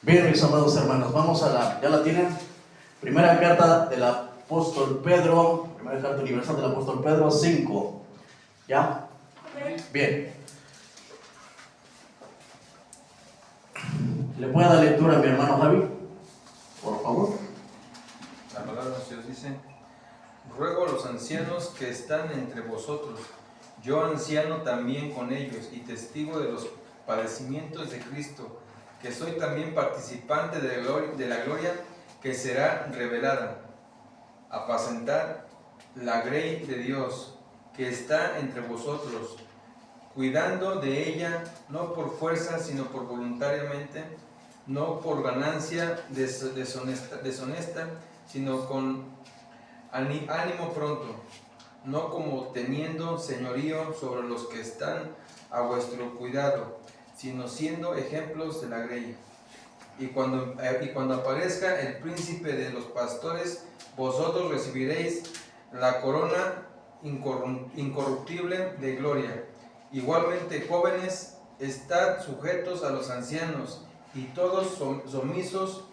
Bien, mis amados hermanos, vamos a ¿ya la tienen? Primera carta del apóstol Pedro, primera carta universal del apóstol Pedro 5. ¿Ya? Bien. ¿Le puede dar lectura a mi hermano Javi? Por favor. La palabra de Dios dice: ruego a los ancianos que están entre vosotros, yo anciano también con ellos y testigo de los padecimientos de Cristo, que soy también participante de la gloria que será revelada, apacentar la grey de Dios que está entre vosotros, cuidando de ella no por fuerza sino por voluntariamente, no por ganancia deshonesta, sino con ánimo pronto, no como teniendo señorío sobre los que están a vuestro cuidado, sino siendo ejemplos de la grey. Y cuando aparezca el príncipe de los pastores, vosotros recibiréis la corona incorruptible de gloria. Igualmente, jóvenes, estad sujetos a los ancianos, y todos sumisos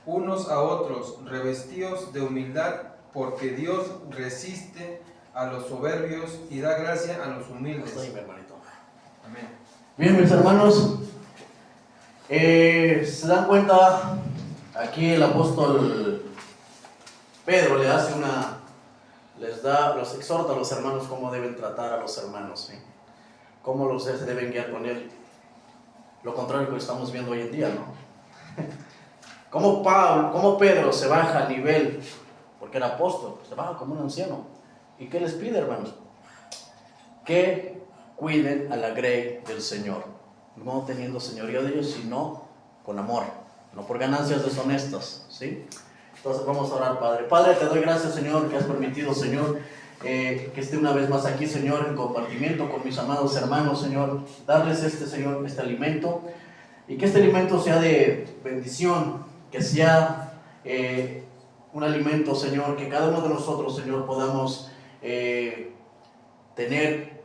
unos a otros, revestidos de humildad, porque Dios resiste a los soberbios y da gracia a los humildes. Estoy, mi hermanito. Amén. Bien, mis hermanos, se dan cuenta, aquí el apóstol Pedro los exhorta a los hermanos cómo deben tratar a los hermanos, ¿sí? Cómo se deben guiar con él. Lo contrario que estamos viendo hoy en día, ¿no? Cómo Pedro se baja al nivel, porque era apóstol, se baja como un anciano. ¿Y qué les pide, hermanos? Que cuiden a la grey del Señor, no teniendo señorío de ellos, sino con amor, no por ganancias deshonestas, ¿sí? Entonces vamos a orar, Padre. Padre, te doy gracias, Señor, que has permitido, Señor, que esté una vez más aquí, Señor, en compartimiento con mis amados hermanos, Señor, darles Señor, este alimento, y que este alimento sea de bendición, que sea un alimento, Señor, que cada uno de nosotros, Señor, podamos tener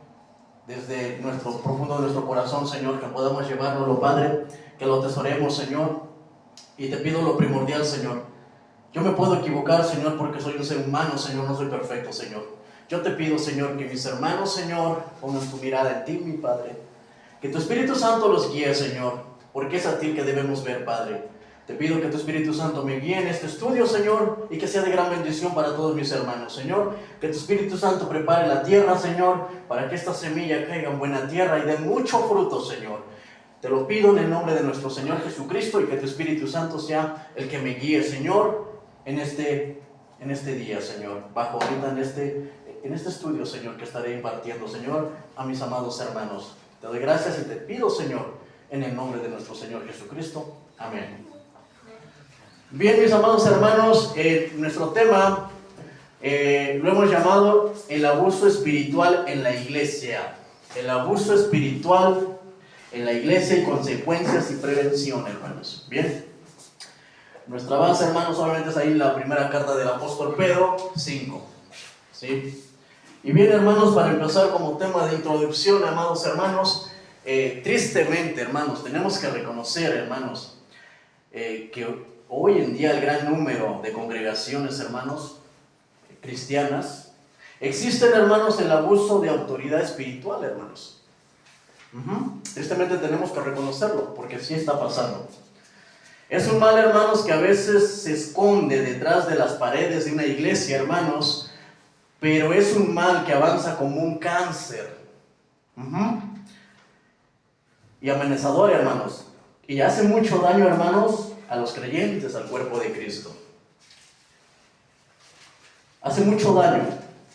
desde nuestro profundo de nuestro corazón, Señor, que podamos llevárnoslo, Padre, que lo atesoremos, Señor. Y te pido lo primordial, Señor. Yo me puedo equivocar, Señor, porque soy un ser humano, Señor, no soy perfecto, Señor. Yo te pido, Señor, que mis hermanos, Señor, pongan tu mirada en ti, mi Padre. Que tu Espíritu Santo los guíe, Señor, porque es a ti que debemos ver, Padre. Te pido que tu Espíritu Santo me guíe en este estudio, Señor, y que sea de gran bendición para todos mis hermanos, Señor. Que tu Espíritu Santo prepare la tierra, Señor, para que esta semilla caiga en buena tierra y dé mucho fruto, Señor. Te lo pido en el nombre de nuestro Señor Jesucristo, y que tu Espíritu Santo sea el que me guíe, Señor, en este día, Señor, bajo ahorita en este estudio, Señor, que estaré impartiendo, Señor, a mis amados hermanos. Te doy gracias y te pido, Señor, en el nombre de nuestro Señor Jesucristo. Amén. Bien, mis amados hermanos, nuestro tema lo hemos llamado el abuso espiritual en la iglesia. El abuso espiritual en la iglesia y consecuencias y prevención, hermanos. Bien. Nuestra base, hermanos, obviamente es ahí la primera carta del apóstol Pedro 5. ¿Sí? Y bien, hermanos, para empezar como tema de introducción, amados hermanos, tristemente, hermanos, tenemos que reconocer, hermanos, que hoy en día el gran número de congregaciones, hermanos, cristianas, existen, hermanos, el abuso de autoridad espiritual, hermanos. Tristemente tenemos que reconocerlo, porque sí está pasando. Es un mal, hermanos, que a veces se esconde detrás de las paredes de una iglesia, hermanos, pero es un mal que avanza como un cáncer. Y amenazador, hermanos. Y hace mucho daño, hermanos, a los creyentes, al cuerpo de Cristo. Hace mucho daño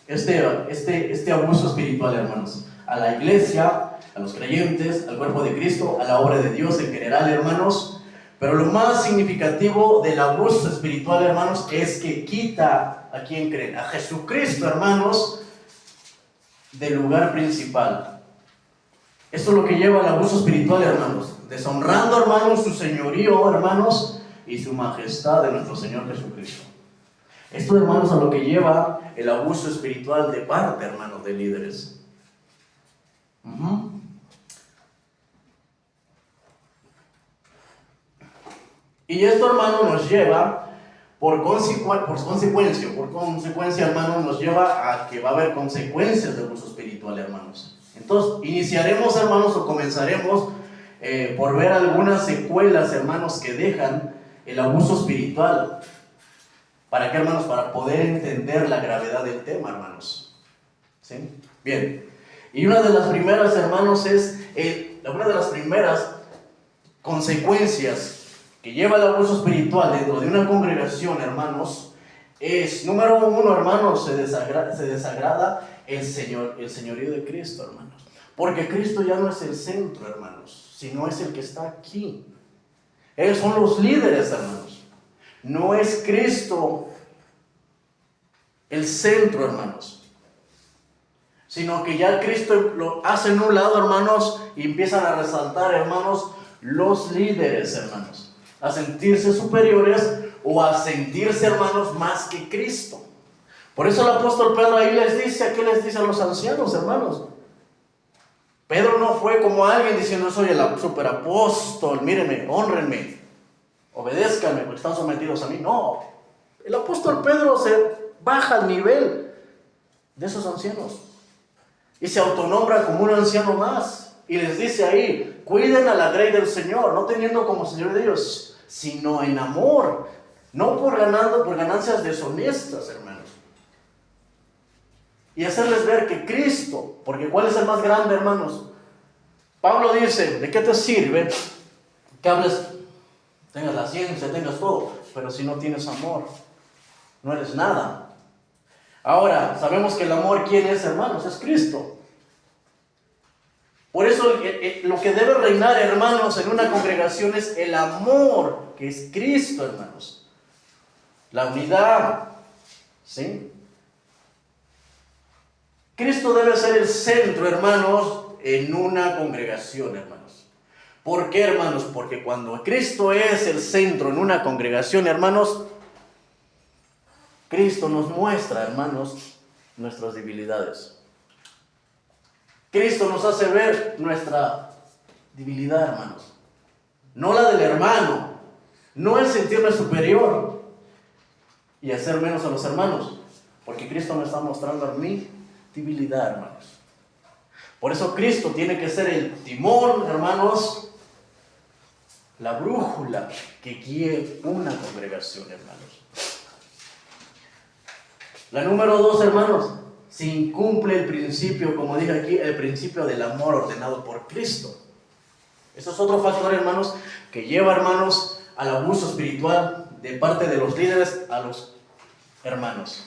este abuso espiritual, hermanos, a la iglesia, a los creyentes, al cuerpo de Cristo, a la obra de Dios en general, hermanos. Pero lo más significativo del abuso espiritual, hermanos, es que quita a quien creen, a Jesucristo, hermanos, del lugar principal. Esto es lo que lleva al abuso espiritual, hermanos, deshonrando, hermanos, su señorío, hermanos, y su majestad de nuestro Señor Jesucristo. Esto, hermanos, a lo que lleva el abuso espiritual de parte, hermanos, de líderes. Y esto, hermano, nos lleva, por consecuencia, hermano, nos lleva a que va a haber consecuencias de abuso espiritual, hermanos. Entonces, iniciaremos, hermanos, o comenzaremos por ver algunas secuelas, hermanos, que dejan el abuso espiritual. ¿Para qué, hermanos? Para poder entender la gravedad del tema, hermanos. ¿Sí? Bien. Y una de las primeras, hermanos, una de las primeras consecuencias que lleva el abuso espiritual dentro de una congregación, hermanos, es, número uno, hermanos, se desagrada el señorío de Cristo, hermanos. Porque Cristo ya no es el centro, hermanos, sino es el que está aquí. Ellos son los líderes, hermanos. No es Cristo el centro, hermanos, sino que ya Cristo lo hace en un lado, hermanos, y empiezan a resaltar, hermanos, los líderes, hermanos, a sentirse superiores o a sentirse, hermanos, más que Cristo. Por eso el apóstol Pedro ahí les dice, ¿qué les dice a los ancianos, hermanos? Pedro no fue como alguien diciendo, soy el superapóstol, mírenme, honrenme, obedézcanme porque están sometidos a mí. No, el apóstol Pedro se baja al nivel de esos ancianos y se autonombra como un anciano más. Y les dice ahí, cuiden a la grey del Señor, no teniendo como Señor de Dios, sino en amor, no por ganancias deshonestas, hermanos. Y hacerles ver que Cristo, porque ¿cuál es el más grande, hermanos? Pablo dice, ¿de qué te sirve que hables, tengas la ciencia, tengas todo, pero si no tienes amor, no eres nada? Ahora, sabemos que el amor, ¿quién es, hermanos? Es Cristo. Por eso lo que debe reinar, hermanos, en una congregación es el amor, que es Cristo, hermanos. La unidad, ¿sí? Cristo debe ser el centro, hermanos, en una congregación, hermanos. ¿Por qué, hermanos? Porque cuando Cristo es el centro en una congregación, hermanos, Cristo nos muestra, hermanos, nuestras debilidades. Cristo nos hace ver nuestra debilidad, hermanos. No la del hermano, no el sentirme superior y hacer menos a los hermanos, porque Cristo me está mostrando mi debilidad, hermanos. Por eso Cristo tiene que ser el timón, hermanos, la brújula que guíe una congregación, hermanos. La número 2, hermanos, se incumple el principio, como dije aquí, el principio del amor ordenado por Cristo. Eso es otro factor, hermanos, que lleva, hermanos, al abuso espiritual de parte de los líderes a los hermanos.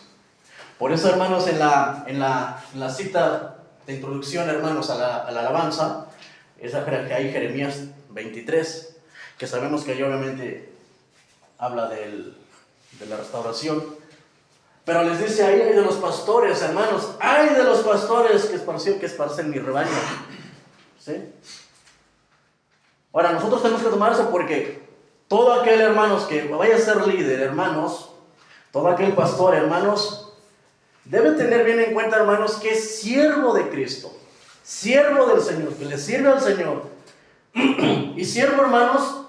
Por eso, hermanos, en la cita de introducción, hermanos, a la alabanza, esa que hay Jeremías 23, que sabemos que ahí obviamente habla de la restauración. Pero les dice, ahí hay de los pastores, hermanos, hay de los pastores que esparcen mi rebaño. ¿Sí? Ahora, nosotros tenemos que tomar eso porque todo aquel, hermanos, que vaya a ser líder, hermanos, todo aquel pastor, hermanos, debe tener bien en cuenta, hermanos, que es siervo de Cristo, siervo del Señor, que le sirve al Señor. Y siervo, hermanos,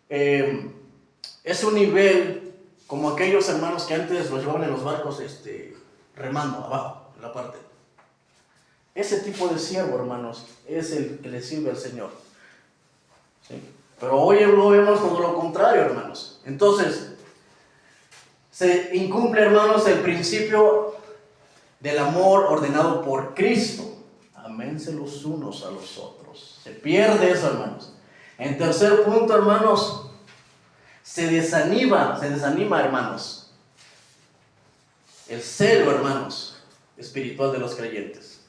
es un nivel como aquellos hermanos que antes los llevaban en los barcos remando abajo, en la parte. Ese tipo de siervo, hermanos, es el que le sirve al Señor. ¿Sí? Pero hoy lo vemos todo lo contrario, hermanos. Entonces, se incumple, hermanos, el principio del amor ordenado por Cristo. Aménse los unos a los otros. Se pierde eso, hermanos. En tercer punto, hermanos, se desanima, hermanos, el celo, hermanos, espiritual de los creyentes.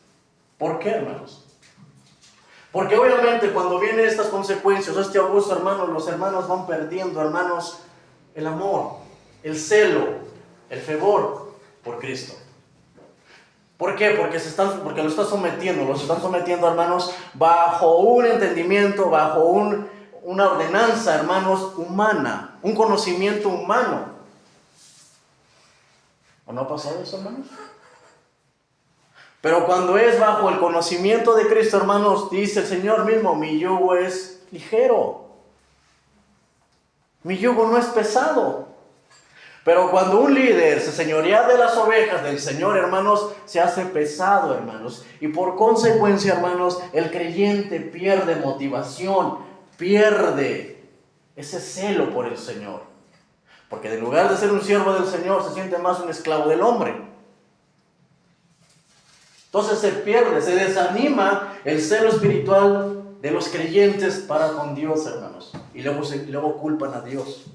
¿Por qué, hermanos? Porque obviamente cuando vienen estas consecuencias, este abuso, hermanos, los hermanos van perdiendo, hermanos, el amor, el celo, el fervor por Cristo. ¿Por qué? Porque los están sometiendo, hermanos, bajo un entendimiento, bajo una ordenanza, hermanos, humana, un conocimiento humano. ¿O no ha pasado eso, hermanos? Pero cuando es bajo el conocimiento de Cristo, hermanos, dice el Señor mismo, mi yugo es ligero. Mi yugo no es pesado. Pero cuando un líder se señorea de las ovejas del Señor, hermanos, se hace pesado, hermanos. Y por consecuencia, hermanos, el creyente pierde motivación, pierde ese celo por el Señor. Porque en lugar de ser un siervo del Señor, se siente más un esclavo del hombre. Entonces se pierde, se desanima el celo espiritual de los creyentes para con Dios, hermanos. Y luego culpan a Dios.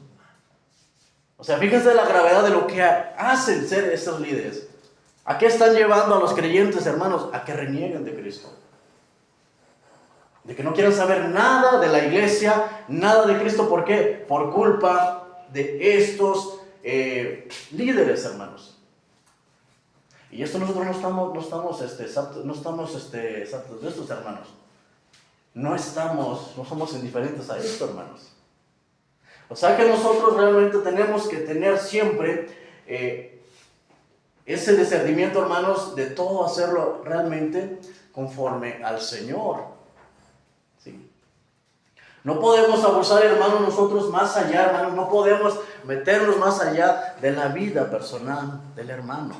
O sea, fíjense la gravedad de lo que hacen ser estos líderes. ¿A qué están llevando a los creyentes, hermanos? A que renieguen de Cristo. De que no quieran saber nada de la iglesia, nada de Cristo. ¿Por qué? Por culpa de estos líderes, hermanos. Y esto nosotros no estamos exentos de estos, hermanos. No somos indiferentes a esto, hermanos. O sea que nosotros realmente tenemos que tener siempre ese discernimiento, hermanos, de todo hacerlo realmente conforme al Señor. ¿Sí? No podemos abusar, hermanos, nosotros más allá, hermanos, no podemos meternos más allá de la vida personal del hermano.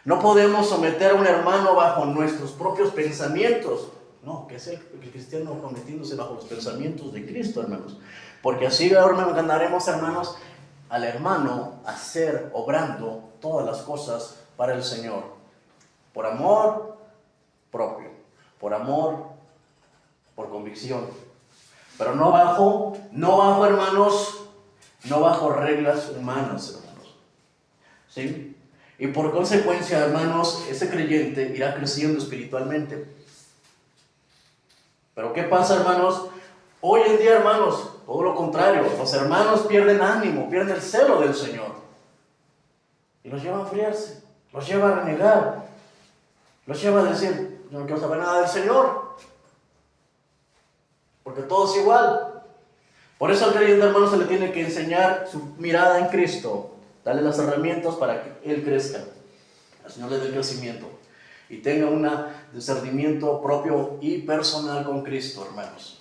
No podemos someter a un hermano bajo nuestros propios pensamientos. No, que es el cristiano sometiéndose bajo los pensamientos de Cristo, hermanos. Porque así ahora ganaremos, hermanos, al hermano hacer, obrando todas las cosas para el Señor. Por amor propio, por amor, por convicción. Pero no bajo, hermanos, no bajo reglas humanas, hermanos. ¿Sí? Y por consecuencia, hermanos, ese creyente irá creciendo espiritualmente. Pero ¿qué pasa, hermanos? Hoy en día, hermanos, todo lo contrario. Los hermanos pierden ánimo, pierden el celo del Señor. Y los lleva a enfriarse, los lleva a renegar, los lleva a decir, yo no quiero saber nada del Señor. Porque todo es igual. Por eso al creyente, hermano, se le tiene que enseñar su mirada en Cristo. Darle las herramientas para que Él crezca. El Señor le dé el crecimiento. Y tenga un discernimiento propio y personal con Cristo, hermanos.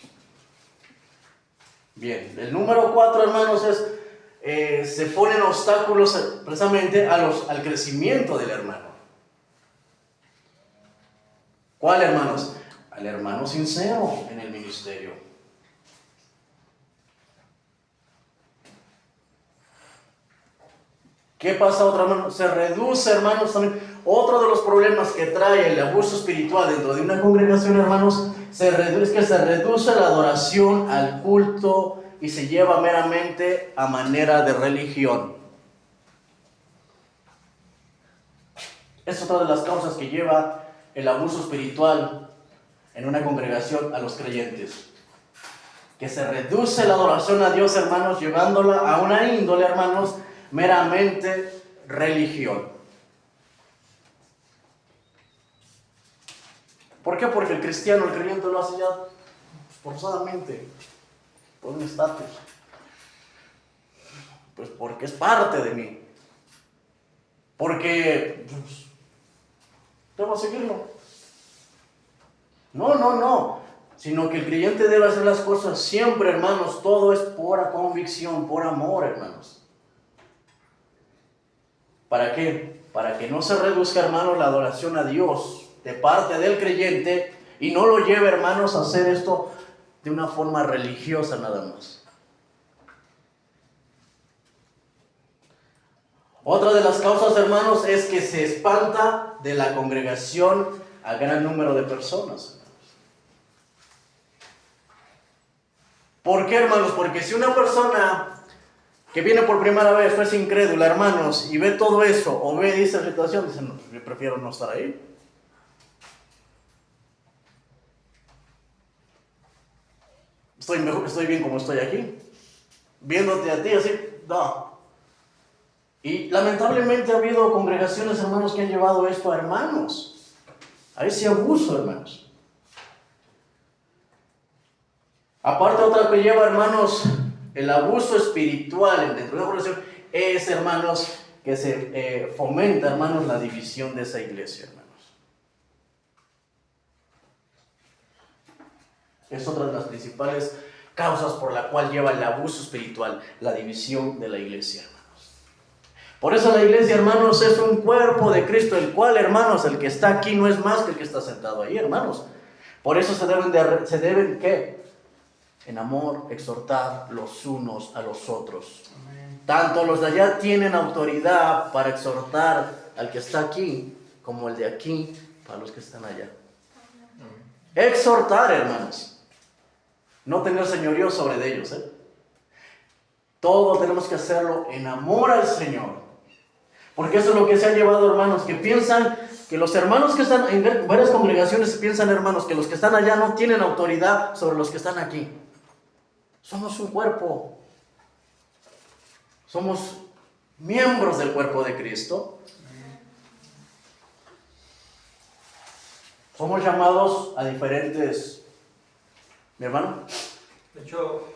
Bien, el número 4, hermanos, es se ponen obstáculos precisamente al crecimiento del hermano. ¿Cuál, hermanos? Al hermano sincero en el ministerio. ¿Qué pasa, otro hermano? Se reduce, hermanos, también. Otro de los problemas que trae el abuso espiritual dentro de una congregación, hermanos, es que se reduce la adoración al culto y se lleva meramente a manera de religión. Es otra de las causas que lleva el abuso espiritual en una congregación a los creyentes. Que se reduce la adoración a Dios, hermanos, llevándola a una índole, hermanos, meramente religión. ¿Por qué? Porque el cristiano, el creyente lo hace ya forzadamente, por un estatus. Pues porque es parte de mí. Porque debo seguirlo. No. Sino que el creyente debe hacer las cosas siempre, hermanos. Todo es pura convicción, por amor, hermanos. ¿Para qué? Para que no se reduzca, hermanos, la adoración a Dios de parte del creyente y no lo lleve, hermanos, a hacer esto de una forma religiosa nada más. Otra de las causas, hermanos, es que se espanta de la congregación a gran número de personas. ¿Por qué, hermanos? Porque si una persona que viene por primera vez, es incrédula, hermanos, y ve todo eso, o ve esa situación, dice, no, yo prefiero no estar ahí. Estoy bien como estoy aquí. Viéndote a ti así, no. Y lamentablemente ha habido congregaciones, hermanos, que han llevado esto a hermanos. A ese abuso, hermanos. Aparte, otra que lleva, hermanos, el abuso espiritual dentro de una congregación es, hermanos, que se fomenta, hermanos, la división de esa iglesia, hermanos. Es otra de las principales causas por la cual lleva el abuso espiritual, la división de la iglesia, hermanos. Por eso la iglesia, hermanos, es un cuerpo de Cristo, el cual, hermanos, el que está aquí no es más que el que está sentado ahí, hermanos. Por eso se deben ¿qué? En amor, exhortar los unos a los otros. Amén. Tanto los de allá tienen autoridad para exhortar al que está aquí, como el de aquí para los que están allá. Amén. Exhortar, hermanos. No tener señorío sobre ellos, ¿eh? Todo tenemos que hacerlo en amor al Señor. Porque eso es lo que se ha llevado, hermanos, que piensan que los hermanos que están en varias congregaciones piensan, hermanos, que los que están allá no tienen autoridad sobre los que están aquí. Somos un cuerpo. Somos miembros del cuerpo de Cristo. Somos llamados a diferentes... ¿Mi hermano? De hecho,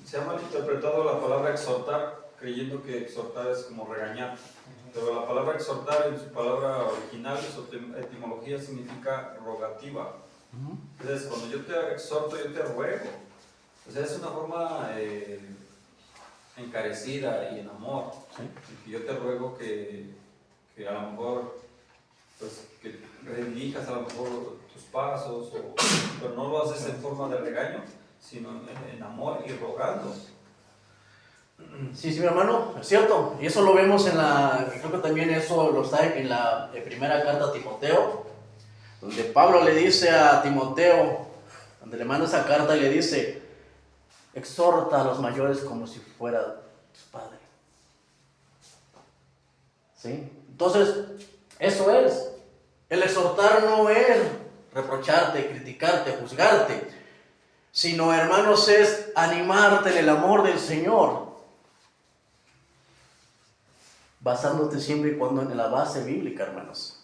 se ha malinterpretado la palabra exhortar, creyendo que exhortar es como regañar. Pero la palabra exhortar en su palabra original, su etimología significa rogativa. Entonces, cuando yo te exhorto, yo te ruego. O sea, es una forma encarecida y en amor. ¿Sí? Y yo te ruego que a lo mejor, pues, que redijas a lo mejor tus pasos, pero no lo haces en forma de regaño, sino en amor y rogando. Sí, mi hermano, es cierto. Y eso lo vemos creo que también eso lo está en la primera carta a Timoteo, donde Pablo le dice a Timoteo, donde le manda esa carta y le dice, exhorta a los mayores como si fuera tu padre. ¿Sí? Entonces, eso es. El exhortar no es reprocharte, criticarte, juzgarte, sino, hermanos, es animarte en el amor del Señor, basándote siempre y cuando en la base bíblica, hermanos.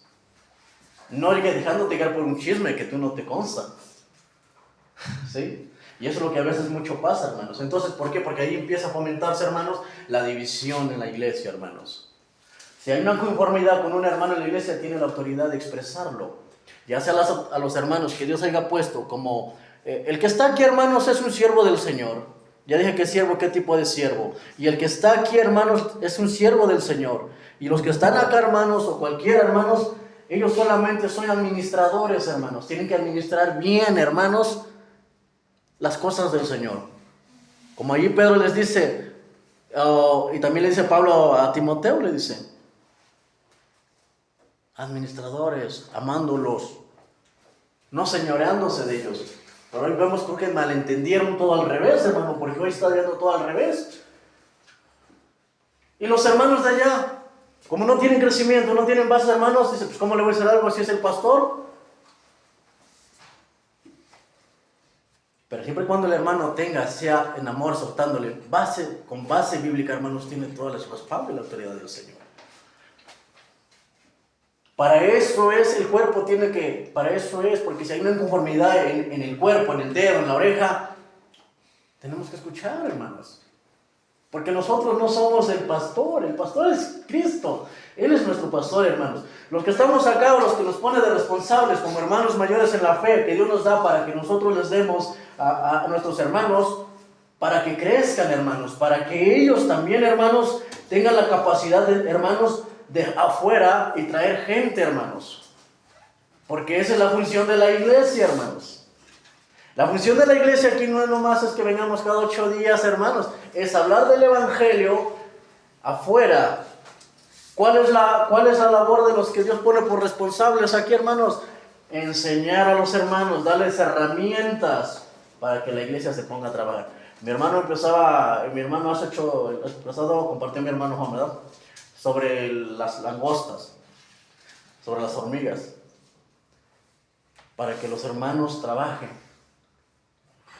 No dejándote llegar por un chisme que tú no te consta. ¿Sí? Y eso es lo que a veces mucho pasa, hermanos. Entonces, ¿por qué? Porque ahí empieza a fomentarse, hermanos, la división en la iglesia, hermanos. Si hay una conformidad con un hermano en la iglesia, tiene la autoridad de expresarlo. Ya sea a los hermanos que Dios haya puesto como... el que está aquí, hermanos, es un siervo del Señor. Ya dije que siervo, ¿qué tipo de siervo? Y el que está aquí, hermanos, es un siervo del Señor. Y los que están acá, hermanos, o cualquier hermanos, ellos solamente son administradores, hermanos. Tienen que administrar bien, hermanos, las cosas del Señor. Como allí Pedro les dice, y también le dice Pablo a Timoteo, le dice, administradores, amándolos, no señoreándose de ellos. Pero hoy vemos que malentendieron todo al revés, hermano, porque hoy está viendo todo al revés. Y los hermanos de allá, como no tienen crecimiento, no tienen bases, hermanos, dicen, pues ¿cómo le voy a hacer algo si es el pastor? Pero siempre y cuando el hermano sea en amor, soltándole, con base bíblica, hermanos, tiene todas las respaldo y la autoridad del Señor. Para eso es el cuerpo, para eso es, porque si hay una inconformidad en el cuerpo, en el dedo, en la oreja, tenemos que escuchar, hermanos. Porque nosotros no somos el pastor es Cristo. Él es nuestro pastor, hermanos. Los que estamos acá, o los que nos pone de responsables como hermanos mayores en la fe, que Dios nos da para que nosotros les demos a nuestros hermanos, para que crezcan, hermanos, para que ellos también, hermanos, tengan la capacidad de, hermanos, de afuera y traer gente, hermanos. Porque esa es la función de la iglesia, hermanos. La función de la iglesia aquí no es nomás es que vengamos cada 8 días, hermanos. Es hablar del evangelio afuera. ¿Cuál es la labor de los que Dios pone por responsables aquí, hermanos? Enseñar a los hermanos, darles herramientas para que la iglesia se ponga a trabajar. Mi hermano el pasado compartió mi hermano Juan, ¿verdad? Sobre las langostas, sobre las hormigas, para que los hermanos trabajen.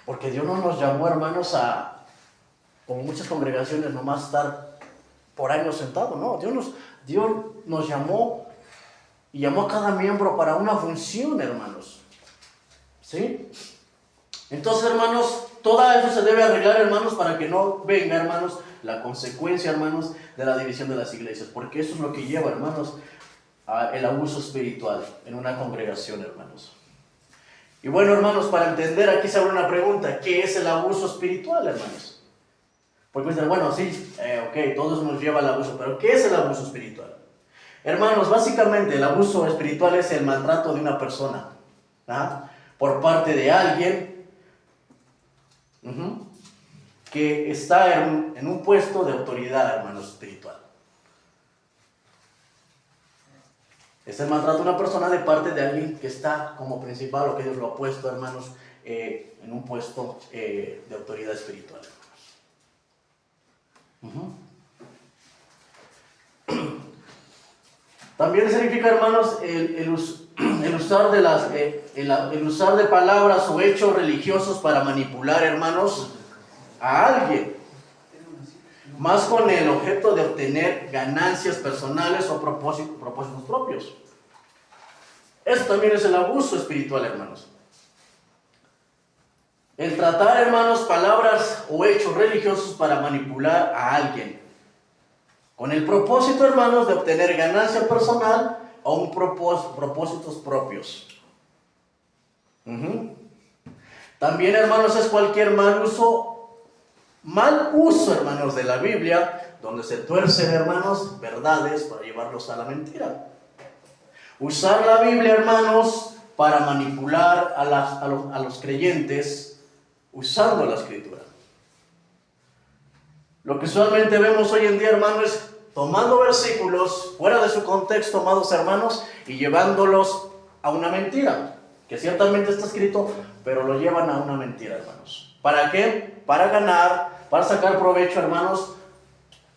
Porque Dios no nos llamó, hermanos, como muchas congregaciones, nomás estar por años sentados, no. Dios nos llamó y llamó a cada miembro para una función, hermanos. ¿Sí? Entonces, hermanos, todo eso se debe arreglar, hermanos, para que no venga, hermanos, la consecuencia, hermanos, de la división de las iglesias. Porque eso es lo que lleva, hermanos, el abuso espiritual en una congregación, hermanos. Y bueno, hermanos, para entender, aquí se abre una pregunta: ¿qué es el abuso espiritual, hermanos? Porque dicen, bueno, sí, ok, todos nos lleva al abuso, pero ¿qué es el abuso espiritual? Hermanos, básicamente el abuso espiritual es el maltrato de una persona, ¿ah?, por parte de alguien que está en un puesto de autoridad, hermanos, espiritual. Es el maltrato de una persona de parte de alguien que está como principal, o que Dios lo ha puesto, hermanos, en un puesto de autoridad espiritual. También significa, hermanos, el usar de palabras o hechos religiosos para manipular, hermanos, a alguien, más con el objeto de obtener ganancias personales o propósitos propios. Eso también es el abuso espiritual, hermanos. El tratar, hermanos, palabras o hechos religiosos para manipular a alguien, con el propósito, hermanos, de obtener ganancia personal o propósitos propios. También, hermanos, es cualquier mal uso, hermanos, de la Biblia, donde se tuercen, hermanos, verdades para llevarlos a la mentira. Usar la Biblia, hermanos, para manipular a los creyentes usando la Escritura. Lo que usualmente vemos hoy en día, hermanos, es tomando versículos fuera de su contexto, amados hermanos, y llevándolos a una mentira, que ciertamente está escrito, pero lo llevan a una mentira, hermanos. ¿Para qué? Para ganar, para sacar provecho, hermanos,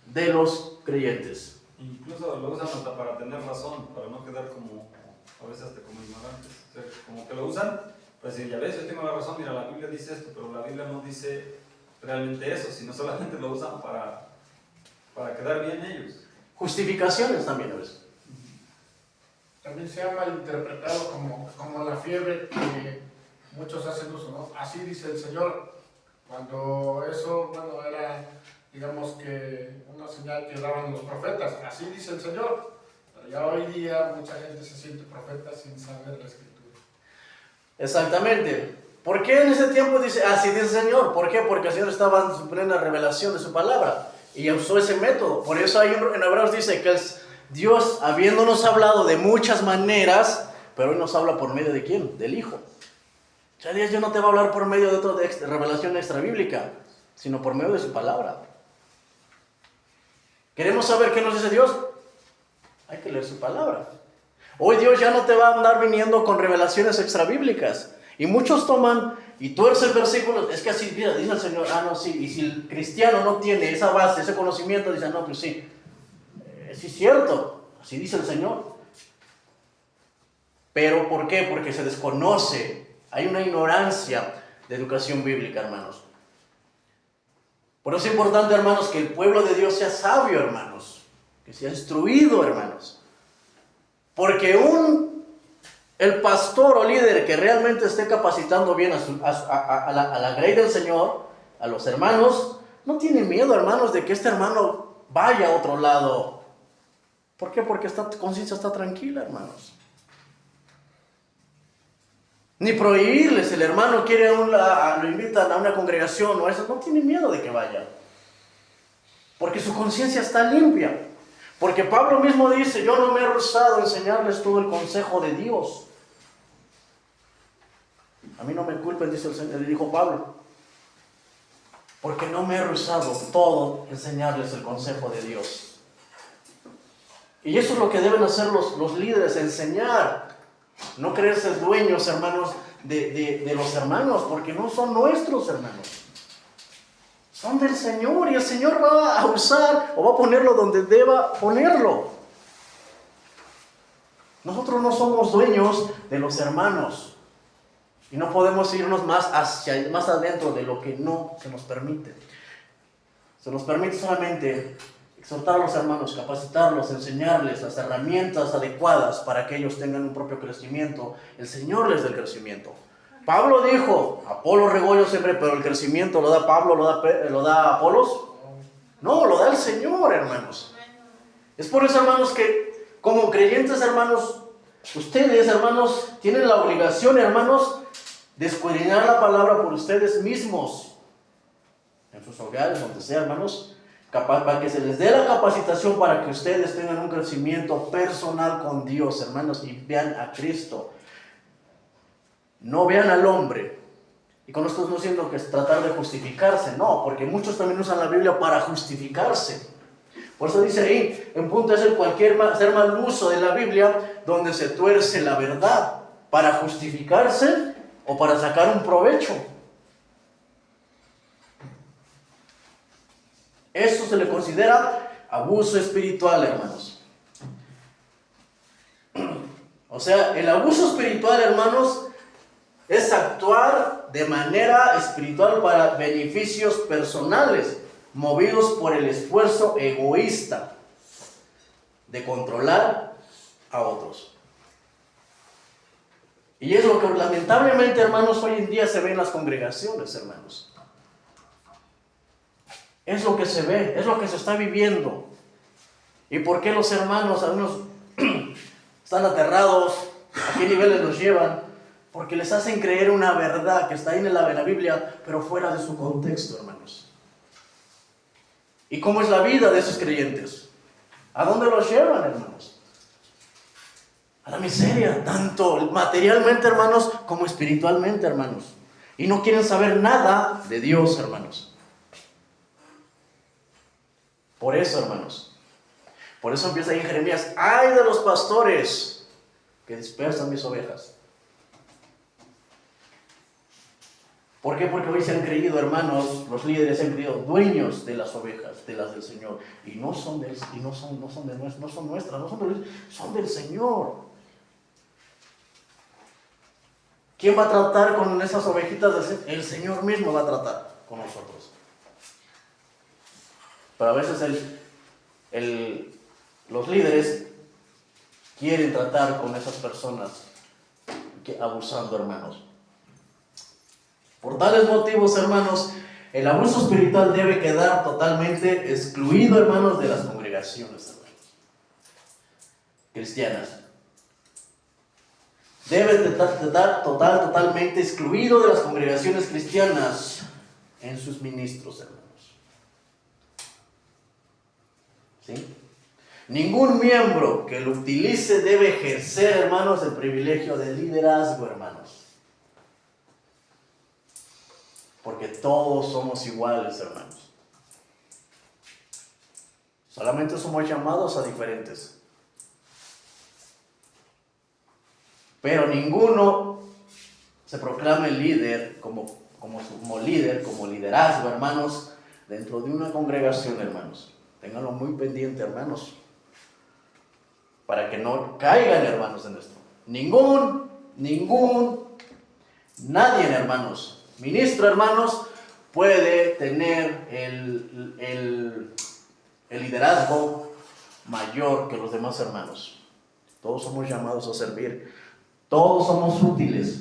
de los creyentes. Incluso lo usan hasta para tener razón, para no quedar como, a veces hasta como ignorantes. O sea, como que lo usan para decir, ya ves, yo tengo la razón, mira, la Biblia dice esto, pero la Biblia no dice realmente eso, sino solamente lo usan para quedar bien ellos. Justificaciones también, ¿ves? También se ha malinterpretado como la fiebre que muchos hacen uso, ¿no? Así dice el Señor, cuando eso, bueno, era, digamos que una señal que daban los profetas, así dice el Señor. Pero ya hoy día mucha gente se siente profeta sin saber la Escritura. Exactamente. ¿Por qué en ese tiempo dice, así dice el Señor? ¿Por qué? Porque el Señor estaba en su plena revelación de su palabra y usó ese método. Por eso ahí en Hebreos dice que Dios, habiéndonos hablado de muchas maneras, pero hoy nos habla por medio de ¿quién? Del Hijo. O sea, Dios ya no te va a hablar por medio de revelación extra bíblica, sino por medio de su palabra. ¿Queremos saber qué nos dice Dios? Hay que leer su palabra. Hoy Dios ya no te va a andar viniendo con revelaciones extra bíblicas. Y muchos toman y tuercen versículos. Es que así, mira, dice el Señor, no, sí. Y si el cristiano no tiene esa base, ese conocimiento, dice, no, pues sí. Sí es cierto, así dice el Señor. Pero ¿por qué? Porque se desconoce. Hay una ignorancia de educación bíblica, hermanos. Por eso es importante, hermanos, que el pueblo de Dios sea sabio, hermanos. Que sea instruido, hermanos. Porque el pastor o líder que realmente esté capacitando bien a la grey del Señor, a los hermanos, no tiene miedo, hermanos, de que este hermano vaya a otro lado. ¿Por qué? Porque esta conciencia está tranquila, hermanos. Ni prohibirles, el hermano quiere lo invitan a una congregación o eso, no tiene miedo de que vaya. Porque su conciencia está limpia. Porque Pablo mismo dice, yo no me he rehusado a enseñarles todo el consejo de Dios. A mí no me culpen, dice el Señor, le dijo Pablo. Porque no me he rehusado todo enseñarles el consejo de Dios. Y eso es lo que deben hacer los líderes, enseñar. No creerse dueños, hermanos, de los hermanos, porque no son nuestros hermanos. Son del Señor y el Señor va a usar o va a ponerlo donde deba ponerlo. Nosotros no somos dueños de los hermanos y no podemos irnos más adentro de lo que no se nos permite. Se nos permite solamente exhortar a los hermanos, capacitarlos, enseñarles las herramientas adecuadas para que ellos tengan un propio crecimiento. El Señor les da el crecimiento. Pablo dijo, Apolo regó yo siempre, pero el crecimiento lo da Pablo, lo da Apolos. No, lo da el Señor, hermanos. Es por eso, hermanos, que como creyentes, hermanos, ustedes, hermanos, tienen la obligación, hermanos, de escudriñar la palabra por ustedes mismos, en sus hogares, donde sea, hermanos, para que se les dé la capacitación para que ustedes tengan un crecimiento personal con Dios, hermanos, y vean a Cristo. No vean al hombre. Y con esto no siento que es tratar de justificarse, no, porque muchos también usan la Biblia para justificarse. Por eso dice ahí, en punto es el hacer mal uso de la Biblia, donde se tuerce la verdad, para justificarse o para sacar un provecho. Eso se le considera abuso espiritual, hermanos. O sea, el abuso espiritual, hermanos, es actuar de manera espiritual para beneficios personales, movidos por el esfuerzo egoísta de controlar a otros. Y es lo que lamentablemente, hermanos, hoy en día se ve en las congregaciones, hermanos. Es lo que se ve, es lo que se está viviendo. ¿Y por qué los hermanos, algunos están aterrados? ¿A qué niveles los llevan? Porque les hacen creer una verdad que está ahí en la Biblia, pero fuera de su contexto, hermanos. ¿Y cómo es la vida de esos creyentes? ¿A dónde los llevan, hermanos? A la miseria, tanto materialmente, hermanos, como espiritualmente, hermanos. Y no quieren saber nada de Dios, hermanos. Por eso, hermanos, por eso empieza ahí en Jeremías: ¡ay de los pastores que dispersan mis ovejas! ¿Por qué? Porque hoy se han creído, hermanos, los líderes se han creído dueños de las ovejas, de las del Señor, y no son nuestras, son del Señor. ¿Quién va a tratar con esas ovejitas del Señor? El Señor mismo va a tratar con nosotros. Pero a veces los líderes quieren tratar con esas personas abusando, hermanos. Por tales motivos, hermanos, el abuso espiritual debe quedar totalmente excluido, hermanos, de las congregaciones, hermanos, cristianas. Debe estar totalmente excluido de las congregaciones cristianas en sus ministros, hermanos. ¿Sí? Ningún miembro que lo utilice debe ejercer, hermanos, el privilegio de liderazgo, hermanos. Porque todos somos iguales, hermanos. Solamente somos llamados a diferentes. Pero ninguno se proclama el líder como líder, como liderazgo, hermanos, dentro de una congregación, hermanos. Ténganlo muy pendiente, hermanos, para que no caigan, hermanos, en esto. Nadie, hermanos, ministro, hermanos, puede tener el liderazgo mayor que los demás hermanos. Todos somos llamados a servir, todos somos útiles,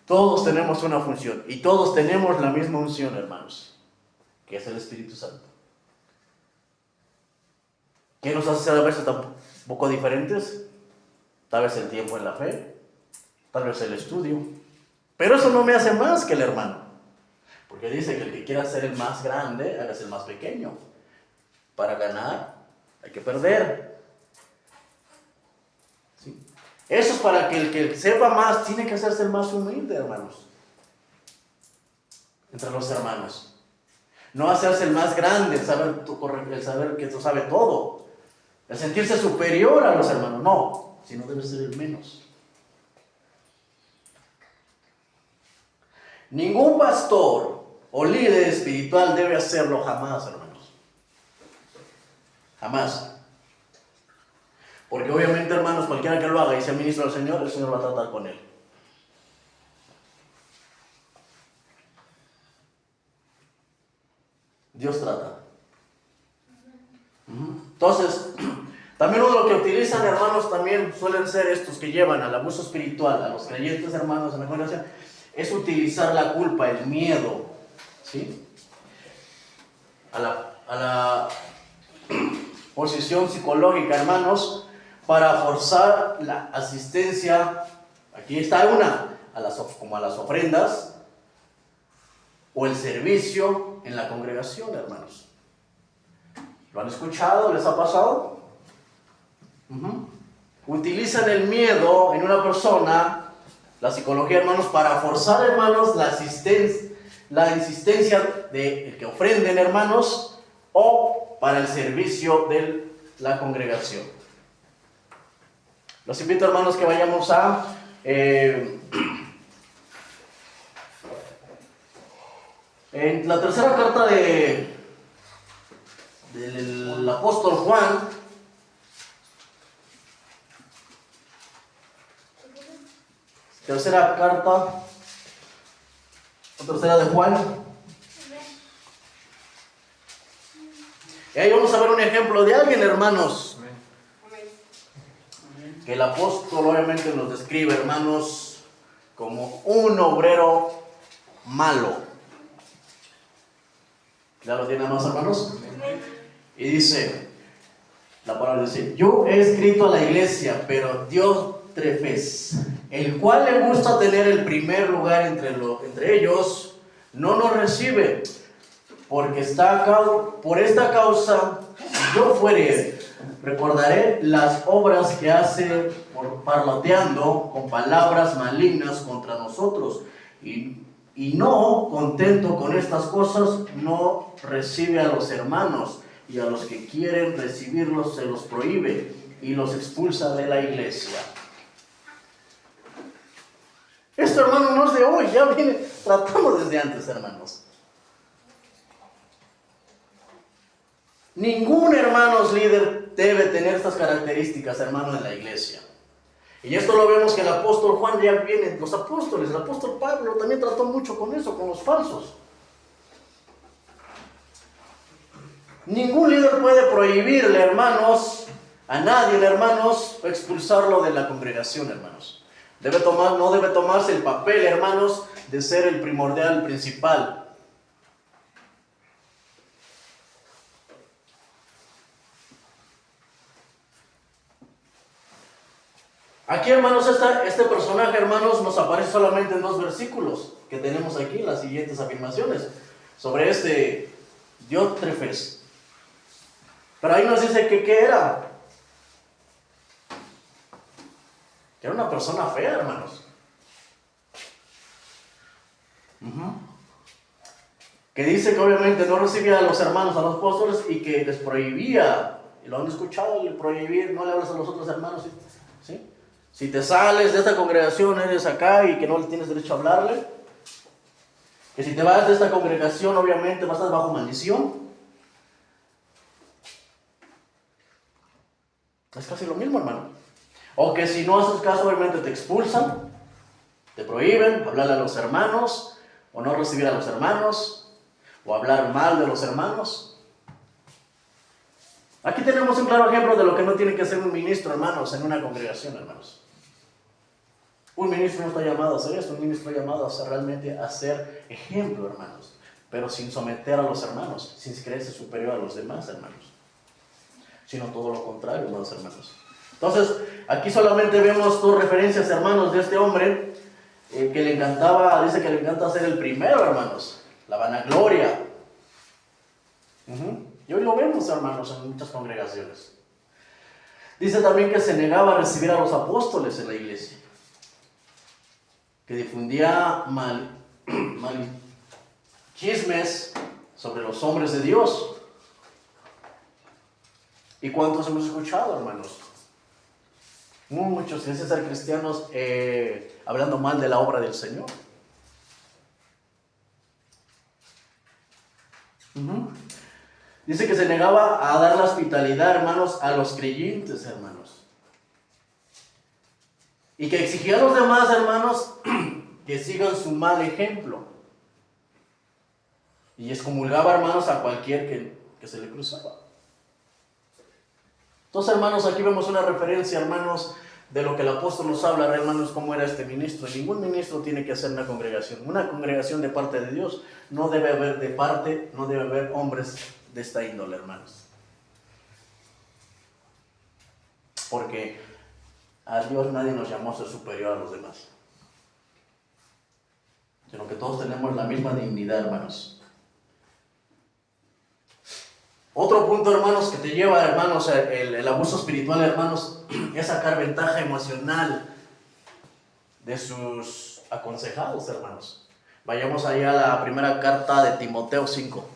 todos tenemos una función y todos tenemos la misma unción, hermanos, que es el Espíritu Santo. ¿Qué nos hace ser a veces tan poco diferentes? Tal vez el tiempo en la fe, tal vez el estudio, pero eso no me hace más que el hermano, porque dice que el que quiera ser el más grande, hágase el más pequeño. Para ganar hay que perder. ¿Sí? Eso es para que el que sepa más tiene que hacerse el más humilde, hermanos, entre los hermanos. No hacerse el más grande, el saber que tú sabes todo, el sentirse superior a los hermanos, no, sino debe ser el menos. Ningún pastor o líder espiritual debe hacerlo jamás, hermanos. Jamás. Porque obviamente, hermanos, cualquiera que lo haga y sea ministro del Señor, el Señor va a tratar con él. Dios trata. Entonces, también uno lo que utilizan, hermanos, también suelen ser estos que llevan al abuso espiritual, a los creyentes, hermanos, en la congregación, es utilizar la culpa, el miedo, ¿sí? A la posición psicológica, hermanos, para forzar la asistencia. Aquí está una, como a las ofrendas o el servicio en la congregación, hermanos. ¿Lo han escuchado? ¿Les ha pasado? Utilizan el miedo en una persona, la psicología, hermanos, para forzar, hermanos, la insistencia de que ofrenden, hermanos, o para el servicio de la congregación. Los invito, hermanos, que vayamos a en la tercera carta del apóstol Juan. Tercera carta, o tercera de Juan. Y ahí vamos a ver un ejemplo de alguien, hermanos, que el apóstol obviamente nos describe, hermanos, como un obrero malo. ¿Ya lo tienen más, hermanos? Y dice, la palabra dice: yo he escrito a la iglesia, pero Diótrefes, el cual le gusta tener el primer lugar entre ellos, no nos recibe, porque por esta causa, si yo fuere, recordaré las obras que hace parloteando con palabras malignas contra nosotros, y no contento con estas cosas, no recibe a los hermanos, y a los que quieren recibirlos se los prohíbe y los expulsa de la iglesia. Esto, hermano, no es de hoy, ya viene tratando desde antes, hermanos. Ningún, hermanos, líder debe tener estas características, hermanos, en la iglesia. Y esto lo vemos que el apóstol Juan ya viene, los apóstoles, el apóstol Pablo también trató mucho con eso, con los falsos. Ningún líder puede prohibirle, hermanos, a nadie, hermanos, o expulsarlo de la congregación, hermanos. No debe tomarse el papel, hermanos, de ser el primordial, el principal. Aquí, hermanos, este personaje, hermanos, nos aparece solamente en 2 versículos que tenemos aquí, las siguientes afirmaciones, sobre este Diótrefes. Pero ahí nos dice que ¿qué era? Que era una persona fea, hermanos. Que dice que obviamente no recibía a los hermanos, a los apóstoles, y que les prohibía, y lo han escuchado, el prohibir, no le hablas a los otros hermanos, ¿sí? Si te sales de esta congregación, eres acá y que no tienes derecho a hablarle. Que si te vas de esta congregación, obviamente vas a estar bajo maldición. Es casi lo mismo, hermano. O que si no haces caso, obviamente te expulsan, te prohíben hablarle a los hermanos, o no recibir a los hermanos, o hablar mal de los hermanos. Aquí tenemos un claro ejemplo de lo que no tiene que hacer un ministro, hermanos, en una congregación, hermanos. Un ministro no está llamado a hacer esto, un ministro está llamado realmente a ser ejemplo, hermanos, pero sin someter a los hermanos, sin creerse superior a los demás, hermanos, sino todo lo contrario, hermanos. Entonces, aquí solamente vemos 2 referencias, hermanos, de este hombre que le encantaba, dice que le encanta ser el primero, hermanos, la vanagloria. Y hoy lo vemos, hermanos, en muchas congregaciones. Dice también que se negaba a recibir a los apóstoles en la iglesia, que difundía chismes sobre los hombres de Dios. ¿Y cuántos hemos escuchado, hermanos? Muchos, dicen ser cristianos, hablando mal de la obra del Señor. Dice que se negaba a dar la hospitalidad, hermanos, a los creyentes, hermanos. Y que exigía a los demás, hermanos, que sigan su mal ejemplo. Y excomulgaba, hermanos, a cualquier que se le cruzaba. Entonces, hermanos, aquí vemos una referencia, hermanos, de lo que el apóstol nos habla, hermanos, cómo era este ministro. Ningún ministro tiene que hacer una congregación. Una congregación de parte de Dios no debe haber hombres de esta índole, hermanos. Porque a Dios nadie nos llamó a ser superior a los demás. sino que todos tenemos la misma dignidad, hermanos. Otro punto, hermanos, que te lleva, hermanos, el abuso espiritual, hermanos, es sacar ventaja emocional de sus aconsejados, hermanos. Vayamos allá a la primera carta de Timoteo 5.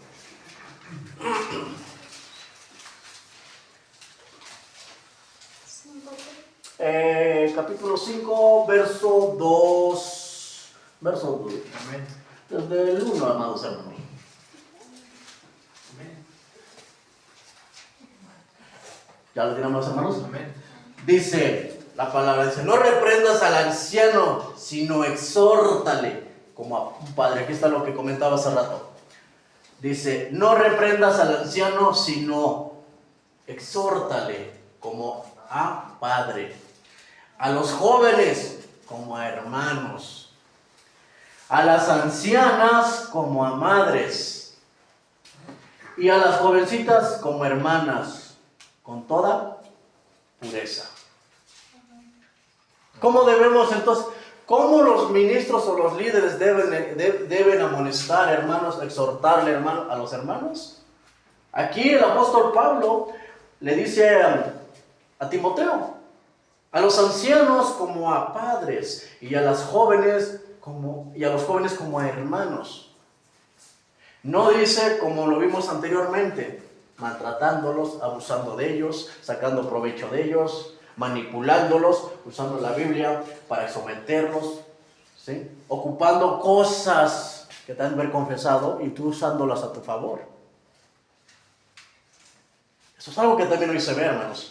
Capítulo 5, verso 2. Amén. Desde el 1, amados hermanos. Amén. ¿Ya lo tenemos, hermanos? Amén. Dice, la palabra dice, no reprendas al anciano, sino exhórtale, como a un padre. Aquí está lo que comentaba hace rato. Dice, no reprendas al anciano, sino exhórtale, como a padre. A los jóvenes, como a hermanos. A las ancianas, como a madres. Y a las jovencitas, como hermanas, con toda pureza. ¿Cómo debemos entonces, cómo los ministros o los líderes deben amonestar, hermanos, exhortarle, hermanos, a los hermanos? Aquí el apóstol Pablo le dice a Timoteo, a los ancianos como a padres y a los jóvenes como a hermanos. No dice, como lo vimos anteriormente, maltratándolos, abusando de ellos, sacando provecho de ellos, manipulándolos, usando la Biblia para someterlos, ¿sí? Ocupando cosas que te han de haber confesado y tú usándolas a tu favor. Eso es algo que también hoy se ve, hermanos.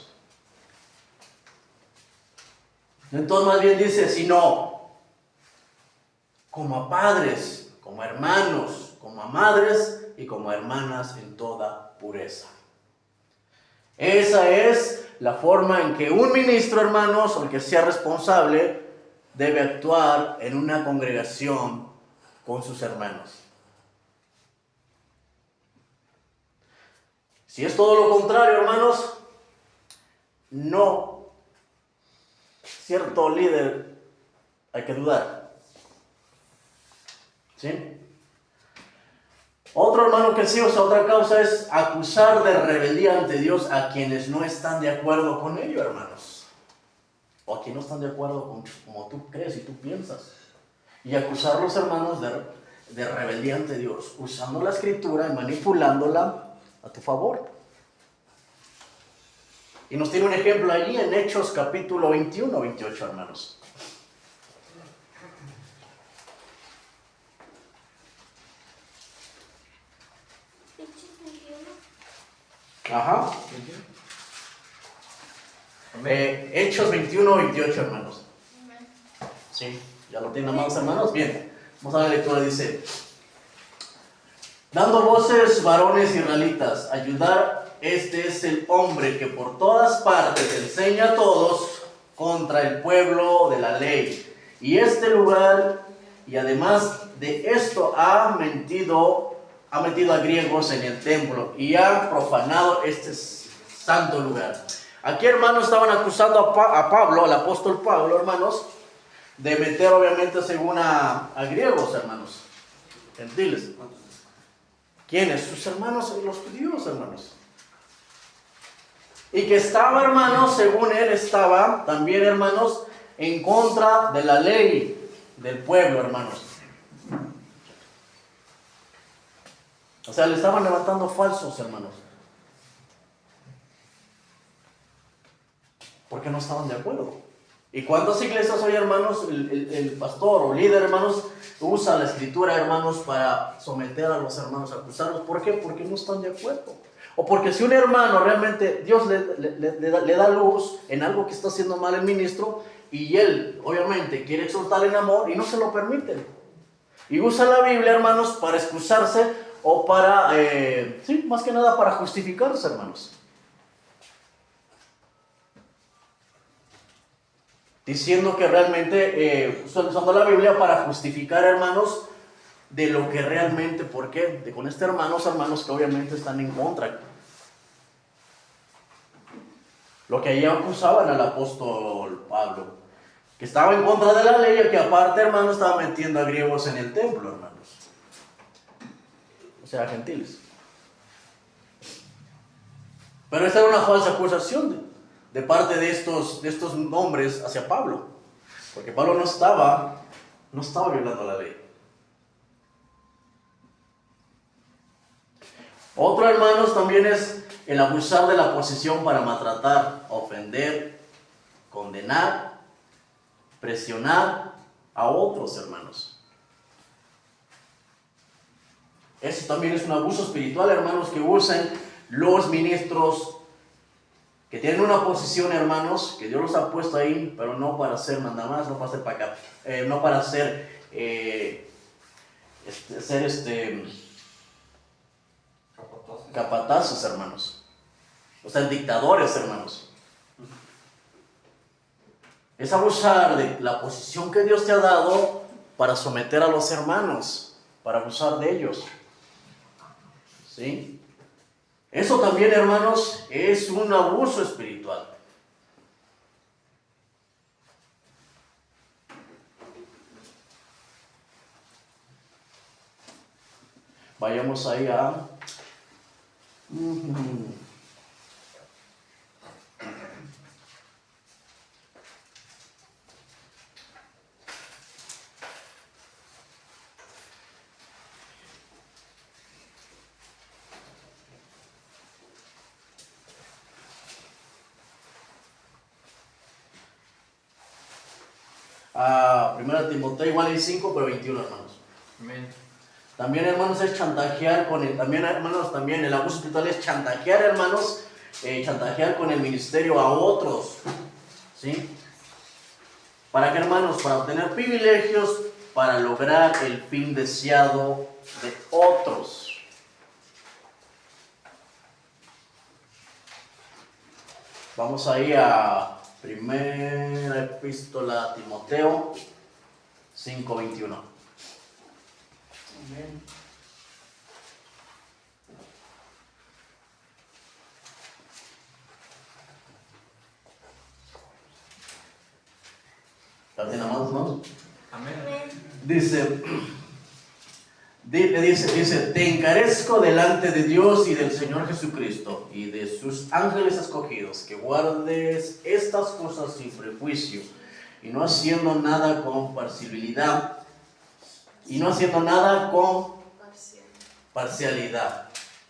Entonces más bien dice, sino como a padres, como a hermanos, como a madres y como a hermanas en toda pureza. Esa es la forma en que un ministro, hermanos, o el que sea responsable, debe actuar en una congregación con sus hermanos. Si es todo lo contrario, hermanos, no. Cierto líder, hay que dudar. ¿Sí? Otro hermano que sí usa otra causa es acusar de rebeldía ante Dios a quienes no están de acuerdo con ello, hermanos. O a quienes no están de acuerdo con como tú crees y tú piensas. Y acusar a los hermanos de rebeldía ante Dios, usando la escritura y manipulándola a tu favor. Y nos tiene un ejemplo allí en Hechos capítulo 21, 28, hermanos. Ajá. Hechos 21, 28, hermanos. Sí, ya lo tienen, amados hermanos. Bien, vamos a la lectura. Dice: dando voces, varones israelitas, ayudar. Este es el hombre que por todas partes enseña a todos contra el pueblo de la ley. Y este lugar, y además de esto, ha metido a griegos en el templo y ha profanado este santo lugar. Aquí, hermanos, estaban acusando a Pablo, al apóstol Pablo, hermanos, de meter, obviamente, según a griegos, hermanos, gentiles. ¿Quiénes? Sus hermanos, los judíos, hermanos. Y que estaba, hermanos, según él estaba también, hermanos, en contra de la ley del pueblo, hermanos. O sea, le estaban levantando falsos, hermanos. Porque no estaban de acuerdo. ¿Y cuántas iglesias hoy, hermanos, el pastor o líder, hermanos, usa la escritura, hermanos, para someter a los hermanos, acusarlos? ¿Por qué? Porque no están de acuerdo. O porque si un hermano realmente, Dios le da luz en algo que está haciendo mal el ministro, y él, obviamente, quiere exhortar en amor y no se lo permiten. Y usa la Biblia, hermanos, para excusarse o para, sí, más que nada para justificarse, hermanos. Diciendo que realmente, usando la Biblia para justificar, hermanos, de lo que realmente, ¿por qué? De con hermanos que obviamente están en contra. Lo que allí acusaban al apóstol Pablo, que estaba en contra de la ley y que aparte, hermanos, estaba metiendo a griegos en el templo, hermanos. O sea, gentiles. Pero esta era una falsa acusación de parte de estos hombres hacia Pablo. Porque Pablo no estaba violando la ley. Otro, hermanos, también es el abusar de la posición para maltratar, ofender, condenar, presionar a otros, hermanos. Eso también es un abuso espiritual, hermanos, que usan los ministros que tienen una posición, hermanos, que Dios los ha puesto ahí, pero no para ser mandamás, no para ser no para ser capatazos, hermanos. O sea, dictadores, hermanos. Es abusar de la posición que Dios te ha dado para someter a los hermanos, para abusar de ellos. ¿Sí? Eso también, hermanos, es un abuso espiritual. Vayamos ahí a... Primera Timoteo igual hay 5, pero 21, hermanos. Amén. También, hermanos, es chantajear con el... También, hermanos, también el abuso espiritual es chantajear, hermanos, chantajear con el ministerio a otros. ¿Sí? ¿Para qué, hermanos? Para obtener privilegios, para lograr el fin deseado de otros. Vamos ahí a primera epístola a Timoteo 5:21. Amén. ¿También amados, no? Amén. Dice, te encarezco delante de Dios y del Señor Jesucristo y de sus ángeles escogidos, que guardes estas cosas sin prejuicio y no haciendo nada con parcialidad parcialidad.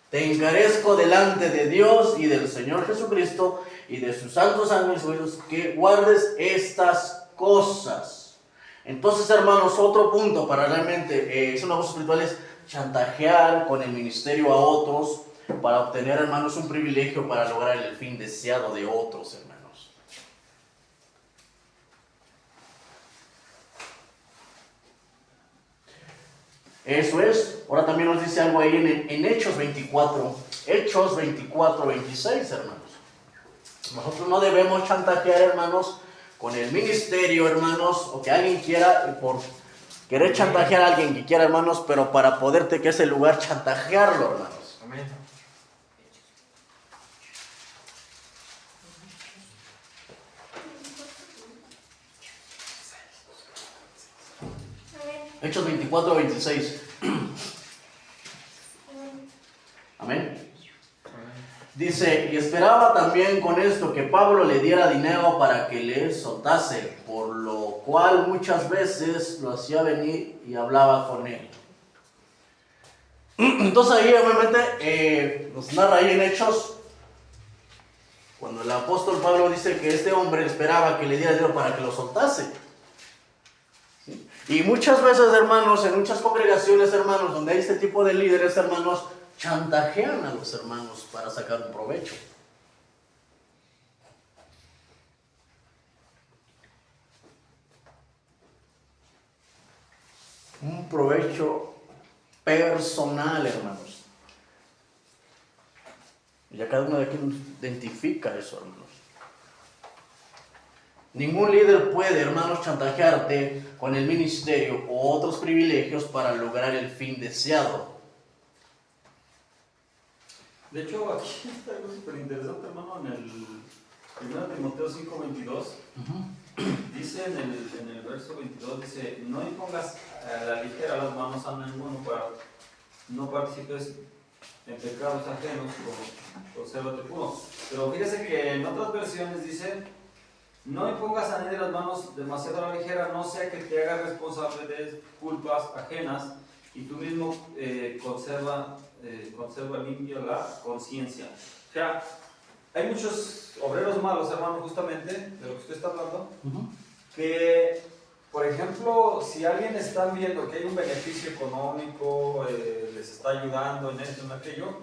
Te encarezco delante de Dios y del Señor Jesucristo y de sus santos ángeles que guardes estas cosas. Entonces, hermanos, otro punto para realmente es un abuso espiritual es chantajear con el ministerio a otros para obtener, hermanos, un privilegio para lograr el fin deseado de otros, hermanos. Eso es. Ahora también nos dice algo ahí en Hechos 24. Hechos 24, 26, hermanos. Nosotros no debemos chantajear, hermanos, con el ministerio, hermanos, o que alguien quiera, por querer chantajear a alguien que quiera, hermanos, pero para poderte que ese lugar chantajearlo, hermanos. Amén. Hechos 24, 26. Amén. Dice, y esperaba también con esto que Pablo le diera dinero para que le soltase, por lo cual muchas veces lo hacía venir y hablaba con él. Entonces ahí obviamente nos narra ahí en Hechos, cuando el apóstol Pablo dice que este hombre esperaba que le diera dinero para que lo soltase. ¿Sí? Y muchas veces, hermanos, en muchas congregaciones, hermanos, donde hay este tipo de líderes, hermanos, chantajean a los hermanos para sacar un provecho. Un provecho personal, hermanos. Y ya cada uno de aquí identifica eso, hermanos. Ningún líder puede, hermanos, chantajearte con el ministerio o otros privilegios para lograr el fin deseado. De hecho, aquí está algo súper interesante, hermano, en el 1 Timoteo 5:22. Dice en el verso 22, dice, no impongas a la ligera las manos a ninguno para no participes en pecados ajenos, como consérvate puro. Pero fíjese que en otras versiones dice, no impongas a nadie las manos demasiado a la ligera, no sea que te hagas responsable de culpas ajenas y tú mismo conserva limpia la conciencia. O sea, hay muchos obreros malos, hermano, justamente, de lo que usted está hablando, que, por ejemplo, si alguien está viendo que hay un beneficio económico, les está ayudando en esto, en aquello,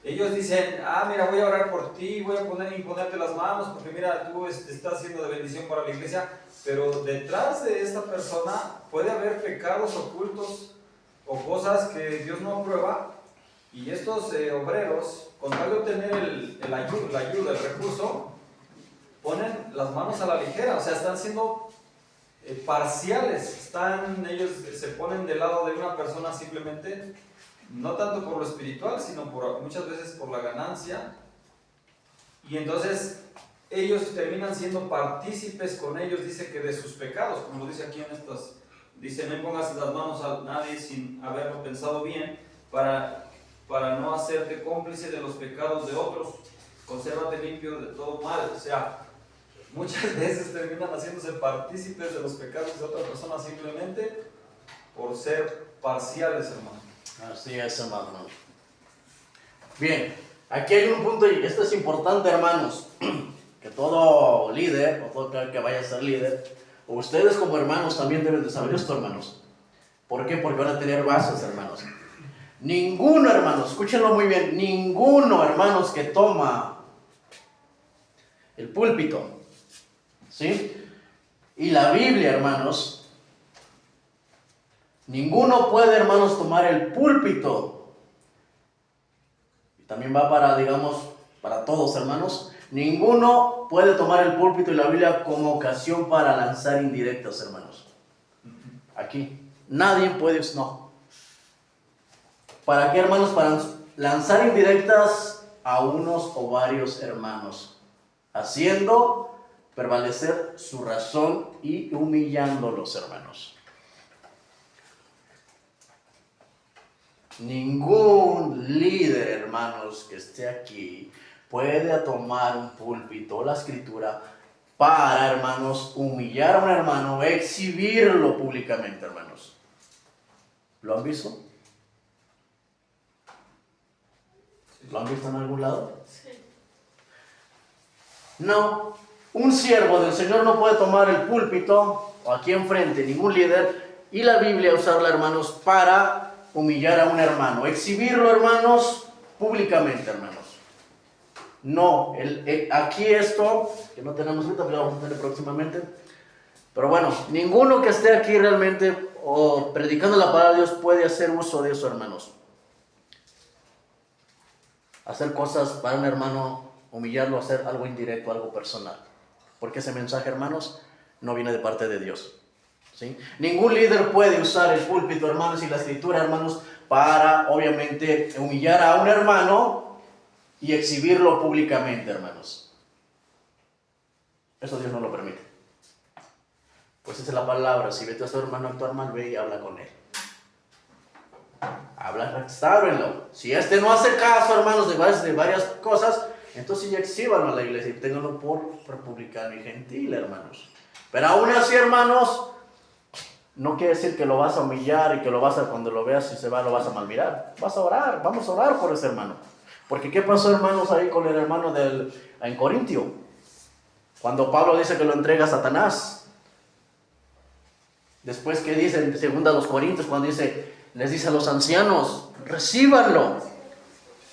ellos dicen, mira, voy a orar por ti, voy a imponerte las manos, porque mira, tú estás siendo de bendición para la iglesia, pero detrás de esta persona puede haber pecados ocultos o cosas que Dios no aprueba, y estos obreros, con tal de obtener la ayuda, el recurso, ponen las manos a la ligera, o sea, están siendo parciales, ellos se ponen del lado de una persona simplemente, no tanto por lo espiritual, sino muchas veces por la ganancia, y entonces ellos terminan siendo partícipes con ellos, dice que de sus pecados, como lo dice aquí en estas, dice, no pongas las manos a nadie sin haberlo pensado bien, para no hacerte cómplice de los pecados de otros, consérvate limpio de todo mal. O sea, muchas veces terminan haciéndose partícipes de los pecados de otra persona simplemente por ser parciales, hermano. Así es, hermano. Bien, aquí hay un punto, y esto es importante, hermanos, que todo líder, o todo aquel que vaya a ser líder, o ustedes como hermanos también deben de saber esto, hermanos. ¿Por qué? Porque van a tener bases, hermanos. Ninguno, hermanos, escúchenlo muy bien, ninguno, hermanos, que toma el púlpito, ¿sí? Y la Biblia, hermanos, ninguno puede, hermanos, tomar el púlpito. Y también va para, digamos, para todos, hermanos. Ninguno puede tomar el púlpito y la Biblia como ocasión para lanzar indirectas, hermanos. Aquí, nadie puede, no. ¿Para qué, hermanos? Para lanzar indirectas a unos o varios hermanos, haciendo prevalecer su razón y humillándolos, hermanos. Ningún líder, hermanos, que esté aquí puede tomar un púlpito o la escritura para, hermanos, humillar a un hermano, exhibirlo públicamente, hermanos. ¿Lo han visto? ¿Lo han visto en algún lado? Sí. No, un siervo del Señor no puede tomar el púlpito o aquí enfrente, ningún líder, y la Biblia usarla, hermanos, para humillar a un hermano, exhibirlo, hermanos, públicamente, hermanos. No, aquí esto, que no tenemos ahorita, pero vamos a tener próximamente, pero bueno, ninguno que esté aquí realmente o predicando la palabra de Dios puede hacer uso de eso, hermanos. Hacer cosas para un hermano, humillarlo, hacer algo indirecto, algo personal. Porque ese mensaje, hermanos, no viene de parte de Dios. ¿Sí? Ningún líder puede usar el púlpito, hermanos, y la escritura, hermanos, para, obviamente, humillar a un hermano y exhibirlo públicamente, hermanos. Eso Dios no lo permite. Pues esa es la palabra. Si ves a tu hermano actuar mal, ve y habla con él. Habla, restáurenlo. Si este no hace caso, hermanos, de varias cosas, entonces ya exhíbanlo a la iglesia y ténganlo por republicano y gentil, hermanos. Pero aún así, hermanos, no quiere decir que lo vas a humillar y que lo vas a, cuando lo veas y se va, lo vas a malmirar. Vas a orar, vamos a orar por ese hermano. Porque ¿qué pasó, hermanos, ahí con el hermano en Corintio? Cuando Pablo dice que lo entrega a Satanás. Después, ¿qué dice en 2 Corintios? Cuando les dice a los ancianos, recíbanlo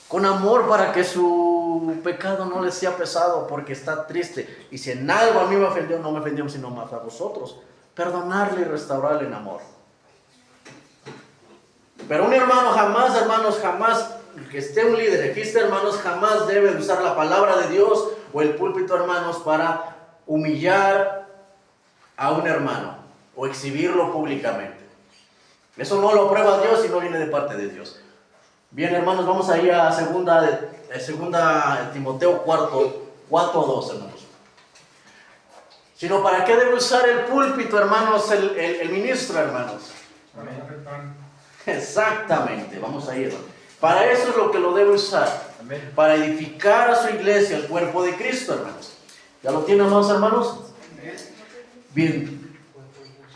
con amor para que su pecado no les sea pesado, porque está triste. Y si en algo a mí me ofendió, no me ofendió sino más a vosotros. Perdonarle y restaurarle en amor. Pero un hermano jamás, hermanos, jamás, que esté un líder, que esté, hermanos, jamás debe usar la palabra de Dios o el púlpito, hermanos, para humillar a un hermano o exhibirlo públicamente. Eso no lo aprueba Dios y no viene de parte de Dios. Bien, hermanos, vamos a ir a segunda Timoteo 4:2, hermanos. Sino para qué debe usar el púlpito, hermanos, el ministro, hermanos. Amén. Exactamente, vamos a ir. Para eso es lo que lo debe usar. Amén. Para edificar a su iglesia, el cuerpo de Cristo, hermanos. ¿Ya lo tienen los hermanos? Bien.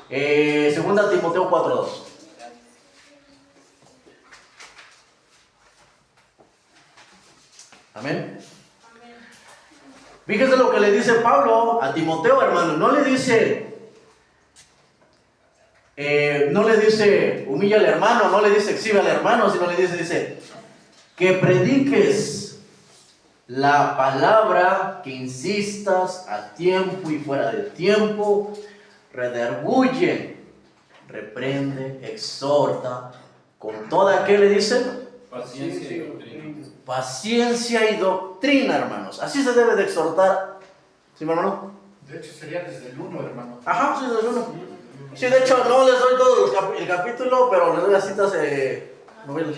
Segunda Timoteo 4:2. Amén. Fíjese lo que le dice Pablo a Timoteo, hermano. No le dice humilla al hermano, no le dice exhibe al hermano, sino le dice que prediques la palabra, que insistas a tiempo y fuera de tiempo, redarguye, reprende, exhorta, con toda, ¿qué le dice? Paciencia y doctrina. Paciencia y doctrina, hermanos. Así se debe de exhortar. ¿Sí, mi hermano? De hecho, sería desde el 1, hermano. Ajá, sí, desde el 1. Sí, de hecho, no les doy todo el capítulo, pero les doy las citas novelas.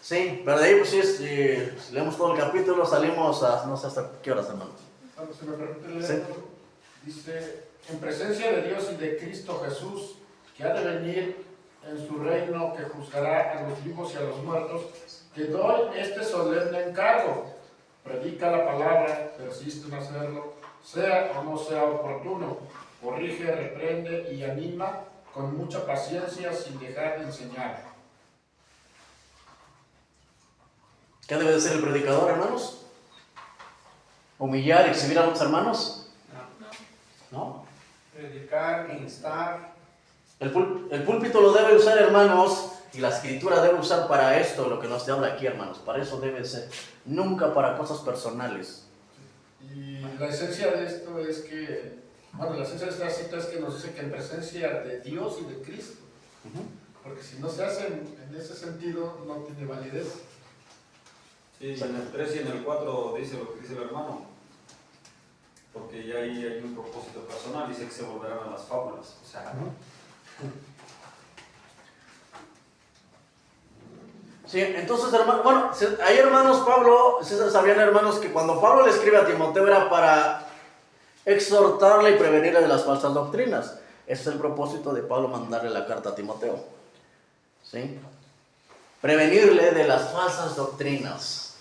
Sí, pero de ahí, pues sí, si leemos todo el capítulo, salimos a no sé hasta qué horas, hermano. Bueno, si me permite leer, Sí. dice, en presencia de Dios y de Cristo Jesús, que ha de venir en su reino, que juzgará a los vivos y a los muertos, te doy este solemne encargo. Predica la palabra, persiste en hacerlo, sea o no sea oportuno. Corrige, reprende y anima con mucha paciencia sin dejar de enseñar. ¿Qué debe de ser el predicador, hermanos? ¿Humillar, exhibir a los hermanos? ¿No? Predicar, instar. El púlpito lo debe usar, hermanos, y la escritura debe usar para esto, lo que nos habla aquí, hermanos. Para eso debe ser, nunca para cosas personales. Y la esencia de esto es que, bueno, la esencia de esta cita es que nos dice que en presencia de Dios y de Cristo, porque si no se hace en ese sentido, no tiene validez. Sí, en el 3 y en el 4 dice lo que dice el hermano, porque ya ahí hay un propósito personal, dice que se volverán a las fábulas. O sea, Sí, entonces, hermano, bueno, hay hermanos, Pablo, sabían, hermanos, que cuando Pablo le escribe a Timoteo era para exhortarle y prevenirle de las falsas doctrinas. Ese es el propósito de Pablo mandarle la carta a Timoteo. ¿Sí? Prevenirle de las falsas doctrinas.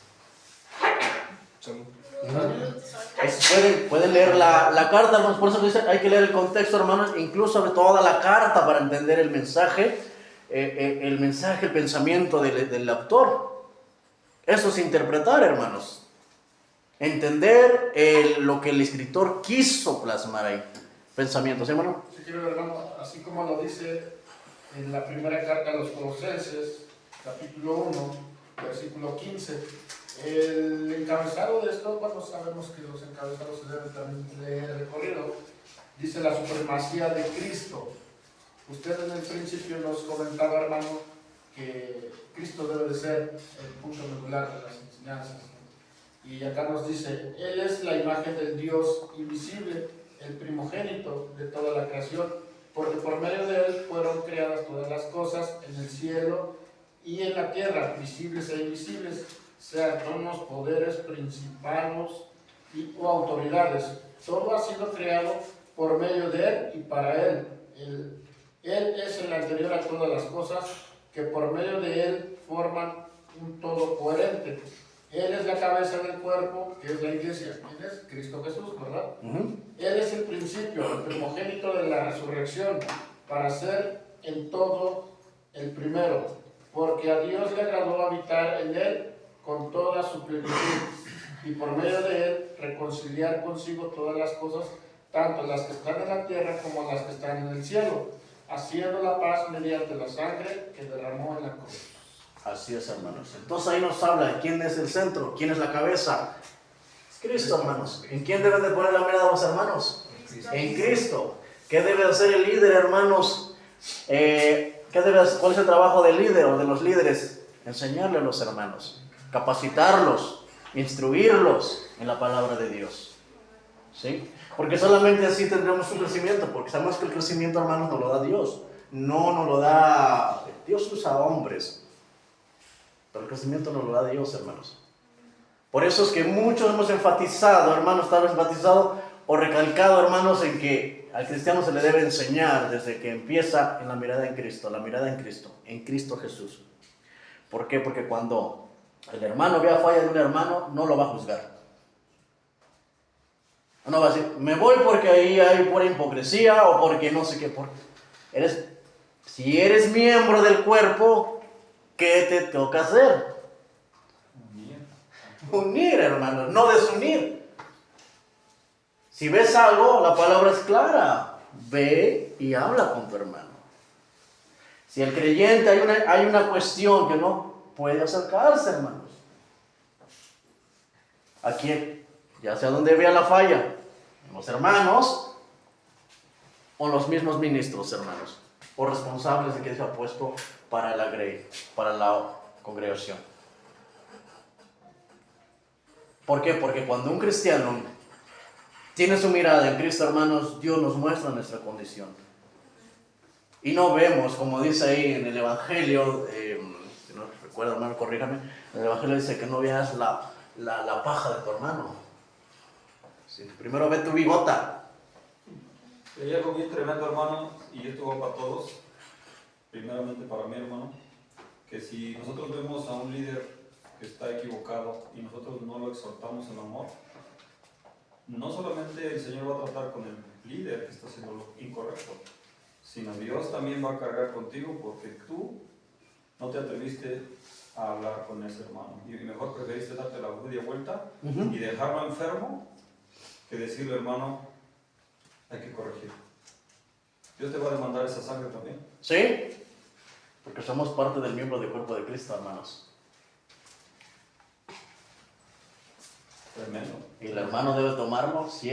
Pueden leer la carta, hermanos, por eso dice, hay que leer el contexto, hermanos, incluso de toda la carta para entender el mensaje, el pensamiento del autor. Eso es interpretar, hermanos. Entender lo que el escritor quiso plasmar ahí. Pensamientos, ¿sí, hermano? Sí, quiero, hermano, así como lo dice en la primera carta a los Colosenses, capítulo 1, versículo 15. El encabezado de esto, cuando sabemos que los encabezados se deben también leer recorrido, dice la supremacía de Cristo. Usted en el principio nos comentaba, hermano, que Cristo debe de ser el punto medular de las enseñanzas. Y acá nos dice, Él es la imagen del Dios invisible, el primogénito de toda la creación, porque por medio de Él fueron creadas todas las cosas en el cielo y en la tierra, visibles e invisibles, sean tronos, poderes, principados o autoridades. Todo ha sido creado por medio de Él y para Él. Él es el anterior a todas las cosas, que por medio de Él forman un todo coherente. Él es la cabeza del cuerpo, que es la iglesia. ¿Quién es? Cristo Jesús, ¿verdad? Él es el principio, el primogénito de la resurrección, para ser en todo el primero, porque a Dios le agradó habitar en Él con toda su plenitud, y por medio de Él reconciliar consigo todas las cosas, tanto las que están en la tierra como las que están en el cielo, haciendo la paz mediante la sangre que derramó en la cruz. Así es, hermanos. Entonces ahí nos habla de quién es el centro, quién es la cabeza. Es Cristo, hermanos. ¿En quién deben de poner la mirada los hermanos? En Cristo. ¿Qué debe hacer el líder, hermanos? ¿Cuál es el trabajo del líder o de los líderes? Enseñarle a los hermanos, capacitarlos, instruirlos en la palabra de Dios. ¿Sí? Porque solamente así tendremos un crecimiento, porque sabemos que el crecimiento, hermanos, nos lo da Dios. No nos lo da... Dios usa hombres, pero el crecimiento nos lo da Dios, hermanos. Por eso es que muchos hemos enfatizado, hermanos, tal vez enfatizado o recalcado, hermanos, en que al cristiano se le debe enseñar desde que empieza en la mirada en Cristo, en Cristo Jesús. ¿Por qué? Porque cuando el hermano vea falla de un hermano, no lo va a juzgar. No va a decir, me voy porque ahí hay pura hipocresía o porque no sé qué. Si eres miembro del cuerpo, ¿qué te toca hacer? Unir, hermano, no desunir. Si ves algo, la palabra es clara. Ve y habla con tu hermano. Si el creyente hay una cuestión que no puede acercarse, hermanos. ¿A quién? Ya sea donde vea la falla, los hermanos o los mismos ministros, hermanos, o responsables de que se ha puesto para la grey, para la congregación. ¿Por qué? Porque cuando un cristiano tiene su mirada en Cristo, hermanos, Dios nos muestra nuestra condición. Y no vemos, como dice ahí en el Evangelio, si no recuerdo, hermano, corríjame, en el Evangelio dice que no veas la paja de tu hermano. Sí, primero ve tu bigota. Hay algo bien tremendo, hermano, y esto va para todos, primeramente para mí, hermano, que si nosotros vemos a un líder que está equivocado y nosotros no lo exhortamos en amor, no solamente el Señor va a tratar con el líder que está haciendo lo incorrecto, sino Dios también va a cargar contigo porque tú no te atreviste a hablar con ese hermano y mejor preferiste darte la media vuelta y dejarlo enfermo que decirle, hermano, hay que corregir. Dios te va a demandar esa sangre también. ¿Sí? Porque somos parte del miembro del cuerpo de Cristo, hermanos. Tremendo. Y el hermano debe tomarlo, si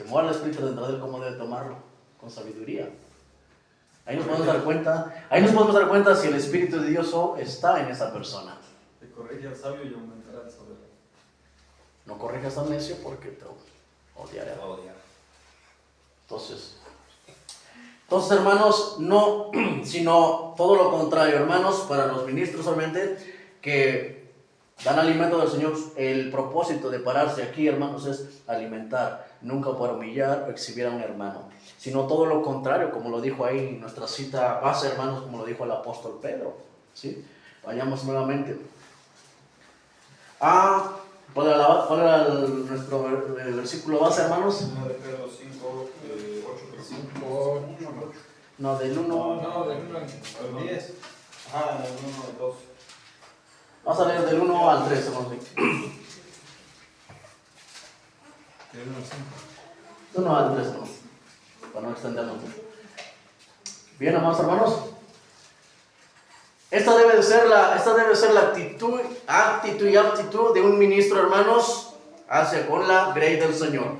muere el espíritu dentro de él, ¿cómo debe tomarlo? Con sabiduría. Ahí nos podemos dar cuenta si el Espíritu de Dios está en esa persona. Te corrige al sabio y aumentará el saber. No corrijas al necio porque te odiará. Entonces, hermanos, no, sino todo lo contrario, hermanos, para los ministros solamente que dan alimento del Señor, el propósito de pararse aquí, hermanos, es alimentar, nunca para humillar o exhibir a un hermano, sino todo lo contrario, como lo dijo ahí en nuestra cita base, hermanos, como lo dijo el apóstol Pedro, ¿sí? Vayamos nuevamente. ¿Cuál era nuestro versículo base, hermanos? 1 de Pedro 5, 8, 5, 8. No, del 1. No, del 1 al 10. Ah, del 1 al 2. Vamos a leer del 1 al 3, hermanos. Del 1 al 5. 1 al 3, hermanos, para no extendernos mucho. Bien, amados hermanos. Esta debe ser la actitud y aptitud de un ministro, hermanos, hacia con la grey del Señor.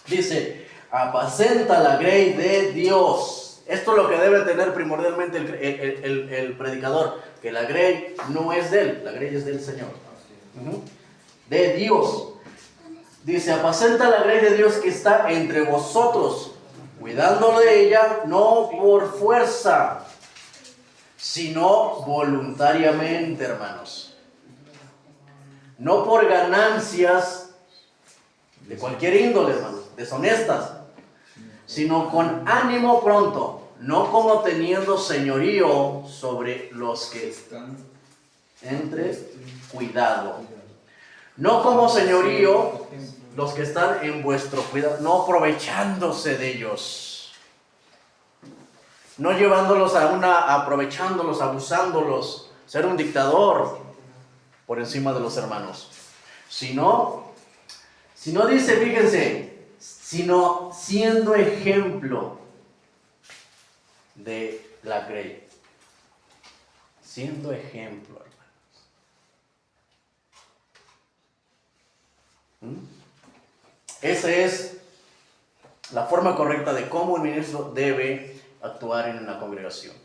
Dice, apacenta la grey de Dios. Esto es lo que debe tener primordialmente el predicador, que la grey no es de él, la grey es del Señor. De Dios. Dice, apacenta la grey de Dios que está entre vosotros, cuidándolo de ella, no por fuerza, sino voluntariamente, hermanos. No por ganancias de cualquier índole, hermanos, deshonestas, sino con ánimo pronto, no como teniendo señorío sobre los que están entre cuidado. No como señorío los que están en vuestro cuidado, no aprovechándose de ellos. No llevándolos aprovechándolos, abusándolos, ser un dictador por encima de los hermanos. Sino dice, fíjense, sino siendo ejemplo de la grey. Siendo ejemplo, hermanos. Esa es la forma correcta de cómo un ministro debe actuar en una congregación.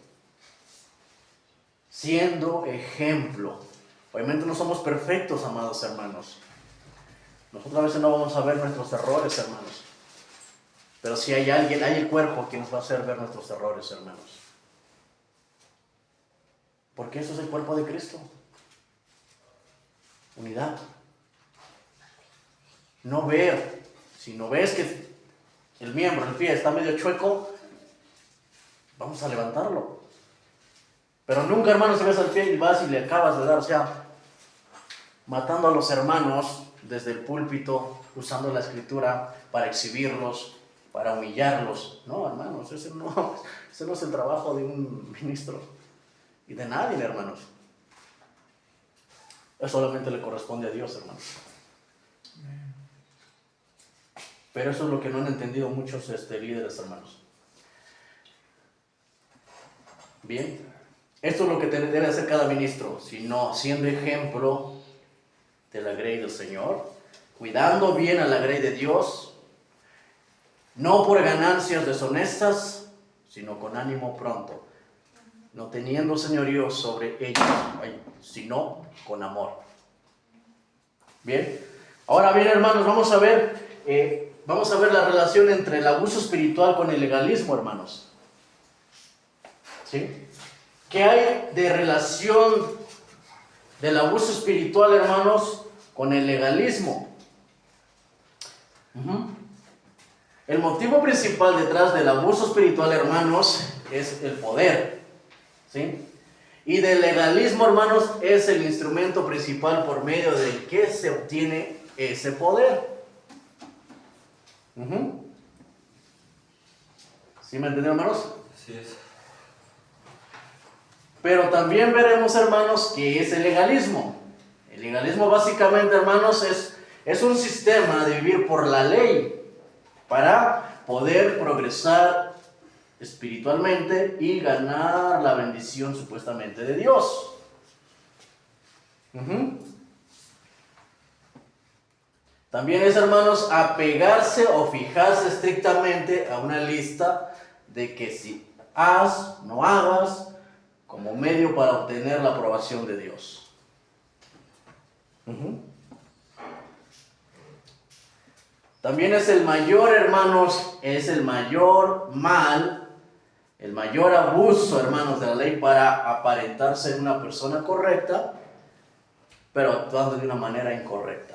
Siendo ejemplo. Obviamente no somos perfectos, amados hermanos. Nosotros a veces no vamos a ver nuestros errores, hermanos. Pero si hay alguien, hay el cuerpo que nos va a hacer ver nuestros errores, hermanos. Porque eso es el cuerpo de Cristo. Unidad. No ver. Si no ves que el miembro, el pie está medio chueco, vamos a levantarlo. Pero nunca, hermanos, si ves al pie y vas y le acabas de dar, o sea, matando a los hermanos desde el púlpito, usando la escritura para exhibirlos, para humillarlos. No, hermanos, ese no es el trabajo de un ministro y de nadie, hermanos. Eso solamente le corresponde a Dios, hermanos. Pero eso es lo que no han entendido muchos líderes, hermanos. Bien, esto es lo que debe hacer cada ministro, sino siendo ejemplo de la grey del Señor, cuidando bien a la grey de Dios, no por ganancias deshonestas, sino con ánimo pronto, no teniendo señorío sobre ellos, sino con amor. Bien, ahora bien, hermanos, vamos a ver la relación entre el abuso espiritual con el legalismo, hermanos. ¿Sí? ¿Qué hay de relación del abuso espiritual, hermanos, con el legalismo? El motivo principal detrás del abuso espiritual, hermanos, es el poder. ¿Sí? Y del legalismo, hermanos, es el instrumento principal por medio del que se obtiene ese poder. ¿Sí me entendieron, hermanos? Así es. Pero también veremos, hermanos, qué es el legalismo. El legalismo básicamente, hermanos, es un sistema de vivir por la ley para poder progresar espiritualmente y ganar la bendición supuestamente de Dios. También es, hermanos, apegarse o fijarse estrictamente a una lista de que si haz, no hagas, como medio para obtener la aprobación de Dios. También es el mayor, hermanos, es el mayor mal, el mayor abuso, hermanos, de la ley para aparentarse en una persona correcta, pero actuando de una manera incorrecta.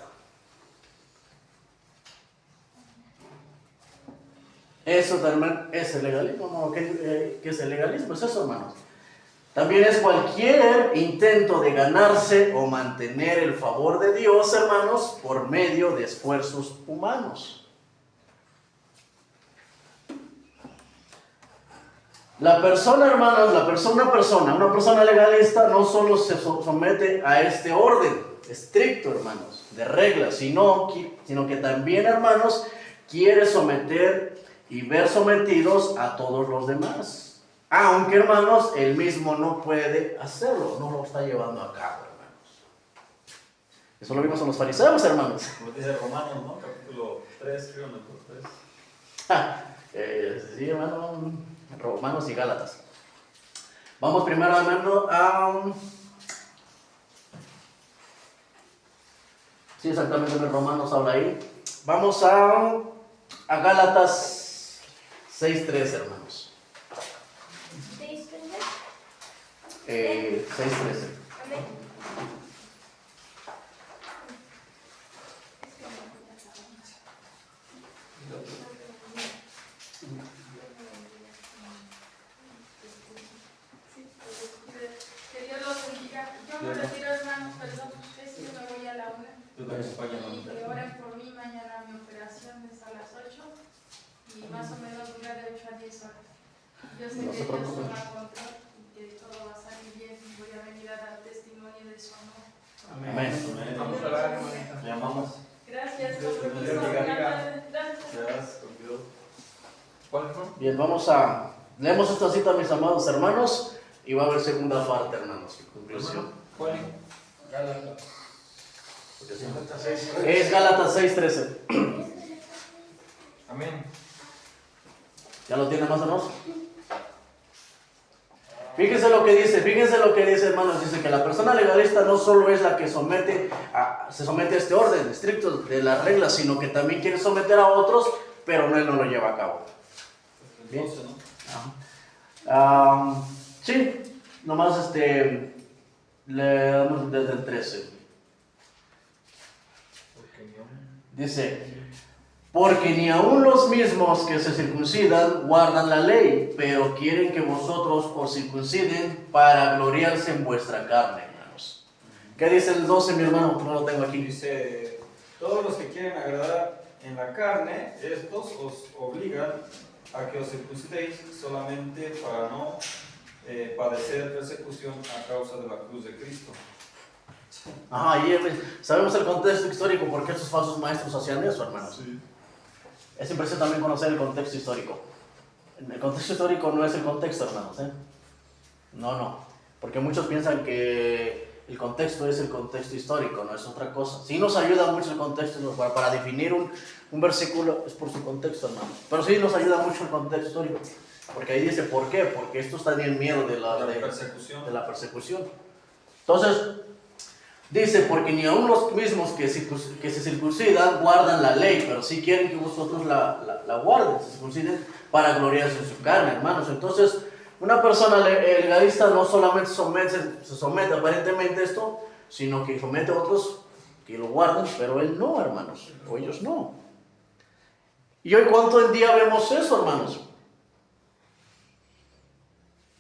Eso también es el legalismo, ¿no? ¿Qué es el legalismo? Es eso, hermanos. También es cualquier intento de ganarse o mantener el favor de Dios, hermanos, por medio de esfuerzos humanos. La persona, hermanos, una persona legalista no solo se somete a este orden estricto, hermanos, de reglas, sino que también, hermanos, quiere someter y ver sometidos a todos los demás. Aunque, hermanos, él mismo no puede hacerlo, no lo está llevando a cabo, hermanos. Eso lo vimos en los fariseos, hermanos. Como dice Romanos, ¿no? Capítulo 3, creo, ¿no? 3. Sí, hermano, Romanos y Gálatas. Vamos primero, hermano, a... Sí, exactamente, en Romanos habla ahí. Vamos a Gálatas 6:3, hermanos. 6:13. Que Dios los bendiga. Yo me retiro, hermanos, perdón, ustedes, yo me voy a la 1. Tú te acompañas, Y ¿no? que oren por mí, mañana mi operación es a las 8 y más o menos dura de 8 a 10 horas. Yo sé No que se Dios preocupen. toma control y que todo va a salir bien. Voy a venir a dar testimonio de su amor. Amén. Vamos a orar, hermanita. Te amamos. Gracias, Dios te compromiso. bendiga. Gracias. Gracias, con Dios. ¿Cuál fue? Bien, leemos esta cita, mis amados hermanos, y va a haber segunda parte, hermanos, conclusión. ¿Cuál? Gálatas. Es Gálatas 6:13. Amén. ¿Ya lo tiene más o menos? Fíjense lo que dice, hermanos. Dice que la persona legalista no solo es la que se somete a este orden estricto de las reglas, sino que también quiere someter a otros, pero él no lo lleva a cabo. Bien. 12, ¿no? Sí, nomás le damos desde el 13. Dice: Porque ni aun los mismos que se circuncidan guardan la ley, pero quieren que vosotros os circunciden para gloriarse en vuestra carne, hermanos. ¿Qué dice el 12, mi hermano? No lo tengo aquí. Dice, todos los que quieren agradar en la carne, estos os obligan a que os circuncidéis solamente para no padecer persecución a causa de la cruz de Cristo. Ajá, y sabemos el contexto histórico por qué estos falsos maestros hacían eso, hermanos. Sí. Es importante también conocer el contexto histórico. El contexto histórico no es el contexto, hermanos, ¿eh? No, porque muchos piensan que el contexto es el contexto histórico, no es otra cosa. Sí nos ayuda mucho el contexto para definir un versículo, es por su contexto, hermanos. Pero sí nos ayuda mucho el contexto histórico, porque ahí dice, ¿por qué? Porque estos tenían miedo de la persecución. Entonces, dice, porque ni aun los mismos que se circuncidan guardan la ley, pero sí quieren que vosotros la guarden, se circunciden para gloriarse en su carne, hermanos. Entonces, una persona legalista no solamente se somete aparentemente a esto, sino que somete a otros que lo guardan, pero él no, hermanos, o ellos no. Y hoy, ¿cuánto en día vemos eso, hermanos?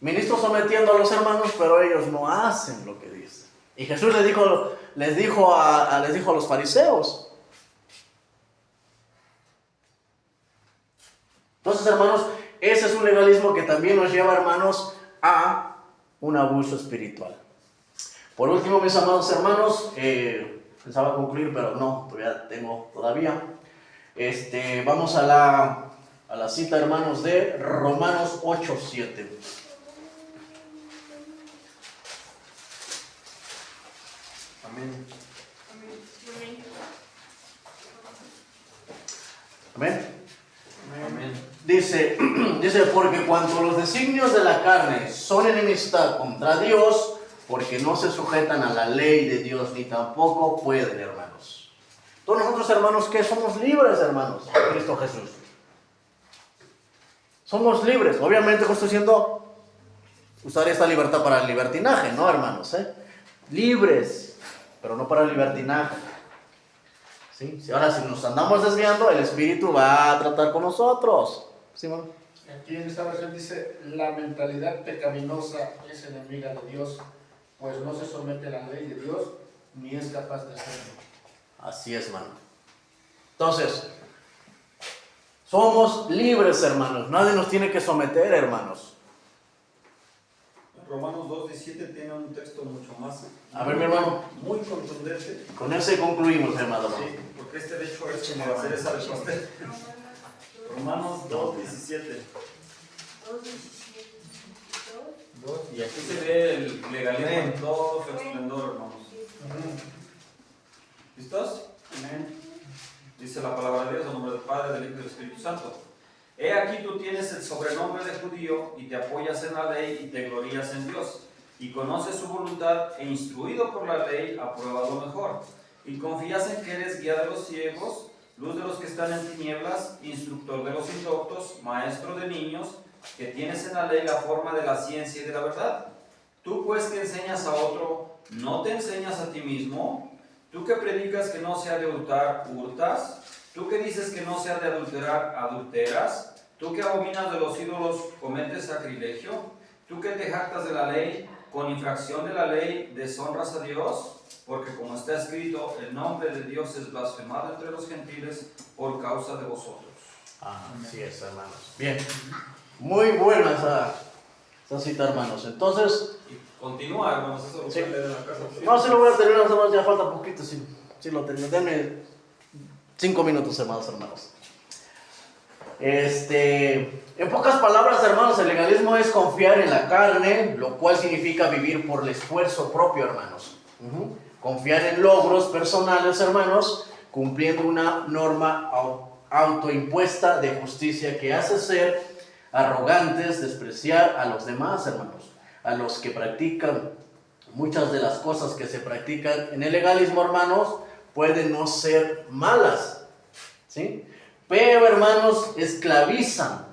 Ministros sometiendo a los hermanos, pero ellos no hacen lo que dicen. Y Jesús les dijo a los fariseos. Entonces, hermanos, ese es un legalismo que también nos lleva, hermanos, a un abuso espiritual. Por último, mis amados hermanos, pensaba concluir, pero no, todavía. Vamos a la cita, hermanos, de Romanos 8:7. Amén. Amén. Amén. Dice, porque cuando los designios de la carne son enemistad contra Dios, porque no se sujetan a la ley de Dios, ni tampoco pueden, hermanos. Todos nosotros, hermanos, ¿qué? Somos libres, hermanos, en Cristo Jesús. Somos libres. Obviamente, no estoy diciendo usar esta libertad para el libertinaje, ¿no, hermanos? Libres, pero no para el libertinaje. ¿Sí? Ahora, si nos andamos desviando, el Espíritu va a tratar con nosotros. ¿Sí, hermano? Aquí en esta versión dice, la mentalidad pecaminosa es enemiga de Dios, pues no se somete a la ley de Dios, ni es capaz de hacerlo. Así es, hermano. Entonces, somos libres, hermanos. Nadie nos tiene que someter, hermanos. Romanos 2:17 tiene un texto mucho más. A ver, mi hermano. Muy contundente. Con ese concluimos, hermano. Sí, porque de hecho es como hacer esa respuesta. Romanos 2:17. Y aquí se ve el legalismo en todo su esplendor, hermanos. ¿Listos? Amén. Dice la palabra de Dios en nombre del Padre, del Hijo y del Espíritu Santo. He aquí tú tienes el sobrenombre de judío y te apoyas en la ley y te glorías en Dios. Y conoces su voluntad e instruido por la ley apruebas lo mejor. Y confías en que eres guía de los ciegos, luz de los que están en tinieblas, instructor de los indoctos, maestro de niños, que tienes en la ley la forma de la ciencia y de la verdad. Tú pues que enseñas a otro, ¿no te enseñas a ti mismo? Tú que predicas que no se ha de hurtar, hurtas. Tú que dices que no se ha de adulterar, adulteras. Tú que abominas de los ídolos, cometes sacrilegio. Tú que te jactas de la ley, con infracción de la ley, deshonras a Dios. Porque como está escrito, el nombre de Dios es blasfemado entre los gentiles por causa de vosotros. Así es, hermanos. Bien. Muy buena esa cita, hermanos. Entonces, Y continúa, hermanos, eso lo pueden leer en la casa. no, si lo voy a terminar, hermanos, ya falta poquito. Si lo termino, denme 5 minutos, hermanos. En pocas palabras, hermanos, el legalismo es confiar en la carne, lo cual significa vivir por el esfuerzo propio, hermanos. Confiar en logros personales, hermanos, cumpliendo una norma autoimpuesta de justicia que hace ser arrogantes, despreciar a los demás, hermanos, a los que practican muchas de las cosas que se practican en el legalismo, hermanos, pueden no ser malas, ¿sí? Pero, hermanos, esclavizan.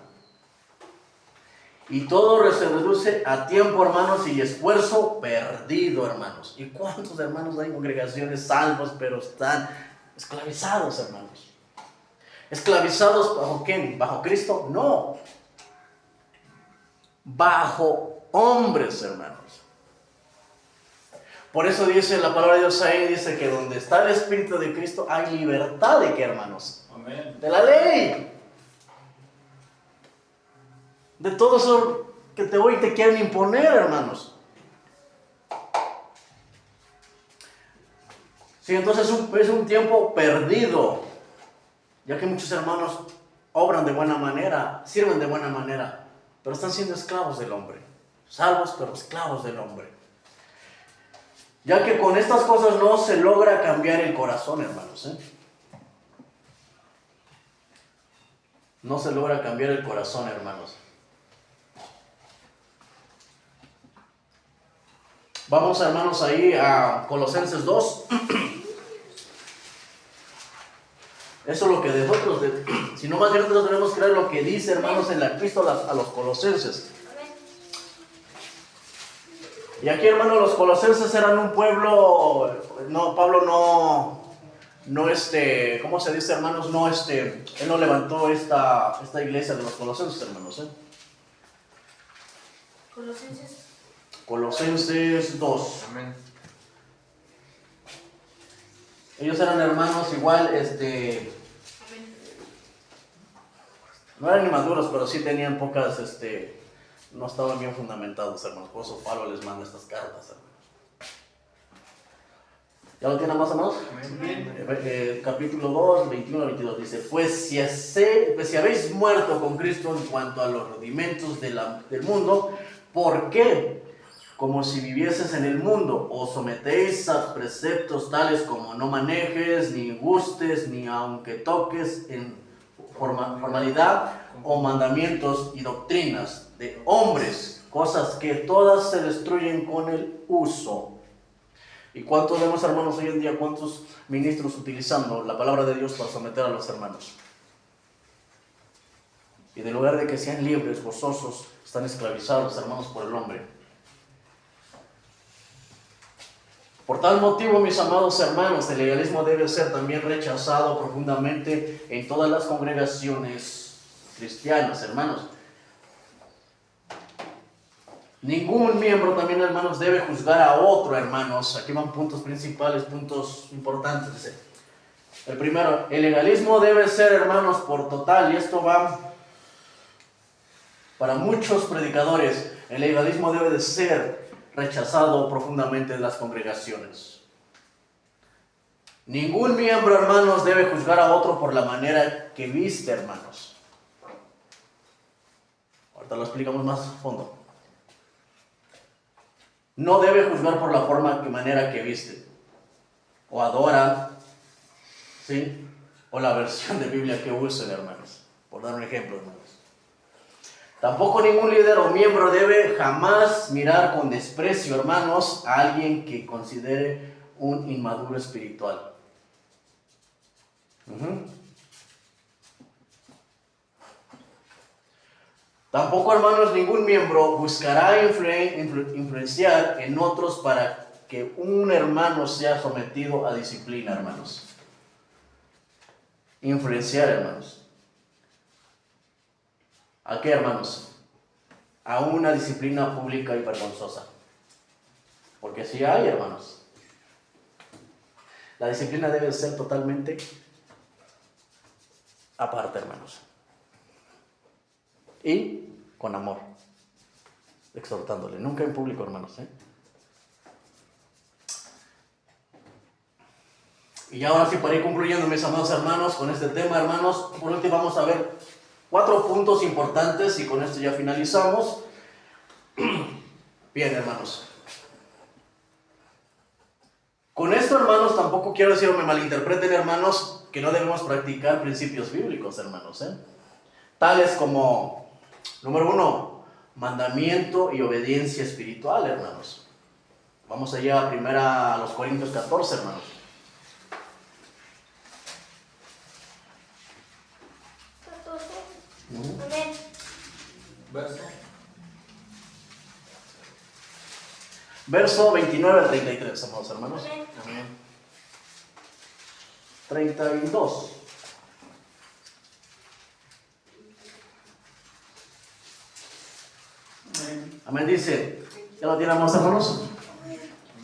Y todo se reduce a tiempo, hermanos, y esfuerzo perdido, hermanos. ¿Y cuántos hermanos hay en congregaciones salvos, pero están esclavizados, hermanos? ¿Esclavizados bajo quién? ¿Bajo Cristo? No. Bajo hombres, hermanos. Por eso dice la palabra de Dios ahí, dice que donde está el Espíritu de Cristo hay libertad de qué, hermanos. Amén. De la ley. De todo eso que te hoy te quieren imponer, hermanos. Sí, entonces es un tiempo perdido, ya que muchos hermanos obran de buena manera, sirven de buena manera, pero están siendo esclavos del hombre. Salvos, pero esclavos del hombre. Ya que con estas cosas no se logra cambiar el corazón, hermanos. No se logra cambiar el corazón, hermanos. Vamos, hermanos, ahí a Colosenses 2. Eso es lo que nosotros, si no más bien nosotros tenemos que leer lo que dice, hermanos, en la epístola a los Colosenses. Y aquí, hermanos, los colosenses eran un pueblo, no, Pablo no ¿cómo se dice, hermanos? No, él no levantó esta iglesia de los colosenses, hermanos, Colosenses 2. Amén. Ellos eran hermanos igual, no eran inmaduros, pero sí tenían pocas, no estaban bien fundamentados, hermanos. Por eso Pablo les manda estas cartas, hermanos. ¿Ya lo tienen más, hermanos? Capítulo 2, 21 a 22 dice: pues si habéis muerto con Cristo en cuanto a los rudimentos del mundo, ¿por qué? Como si vivieses en el mundo, os sometéis a preceptos tales como no manejes, ni gustes, ni aunque toques en formalidad o mandamientos y doctrinas de hombres, cosas que todas se destruyen con el uso. ¿Y cuántos vemos, hermanos, hoy en día, cuántos ministros utilizando la palabra de Dios para someter a los hermanos? Y en lugar de que sean libres, gozosos, están esclavizados, hermanos, por el hombre. Por tal motivo, mis amados hermanos, el legalismo debe ser también rechazado profundamente en todas las congregaciones cristianas, hermanos. Ningún miembro también, hermanos, debe juzgar a otro, hermanos. Aquí van puntos principales, puntos importantes. El primero, el legalismo debe ser, hermanos, por total, y esto va para muchos predicadores, el legalismo debe de ser rechazado profundamente en las congregaciones. Ningún miembro, hermanos, debe juzgar a otro por la manera que viste, hermanos. Ahorita lo explicamos más a fondo. No debe juzgar por la manera que viste, o adora, ¿sí? O la versión de Biblia que usen, hermanos. Por dar un ejemplo, hermanos. Tampoco ningún líder o miembro debe jamás mirar con desprecio, hermanos, a alguien que considere un inmaduro espiritual. Tampoco, hermanos, ningún miembro buscará influenciar en otros para que un hermano sea sometido a disciplina, hermanos. Influenciar, hermanos. ¿A qué, hermanos? A una disciplina pública y vergonzosa. Porque si hay, hermanos. La disciplina debe ser totalmente aparte, hermanos. Y con amor. Exhortándole. Nunca en público, hermanos. Y ahora sí, para ir concluyendo, mis amados hermanos, con este tema, hermanos, por último vamos a ver 4 puntos importantes y con esto ya finalizamos. Bien, hermanos. Con esto, hermanos, tampoco quiero decir, o me malinterpreten, hermanos, que no debemos practicar principios bíblicos, hermanos, tales como, número 1, mandamiento y obediencia espiritual, hermanos. Vamos allá a los Corintios 14, hermanos. Verso 29 al 33, amados hermanos. Amén. 32. Amén, dice, ¿ya lo tenemos, hermanos?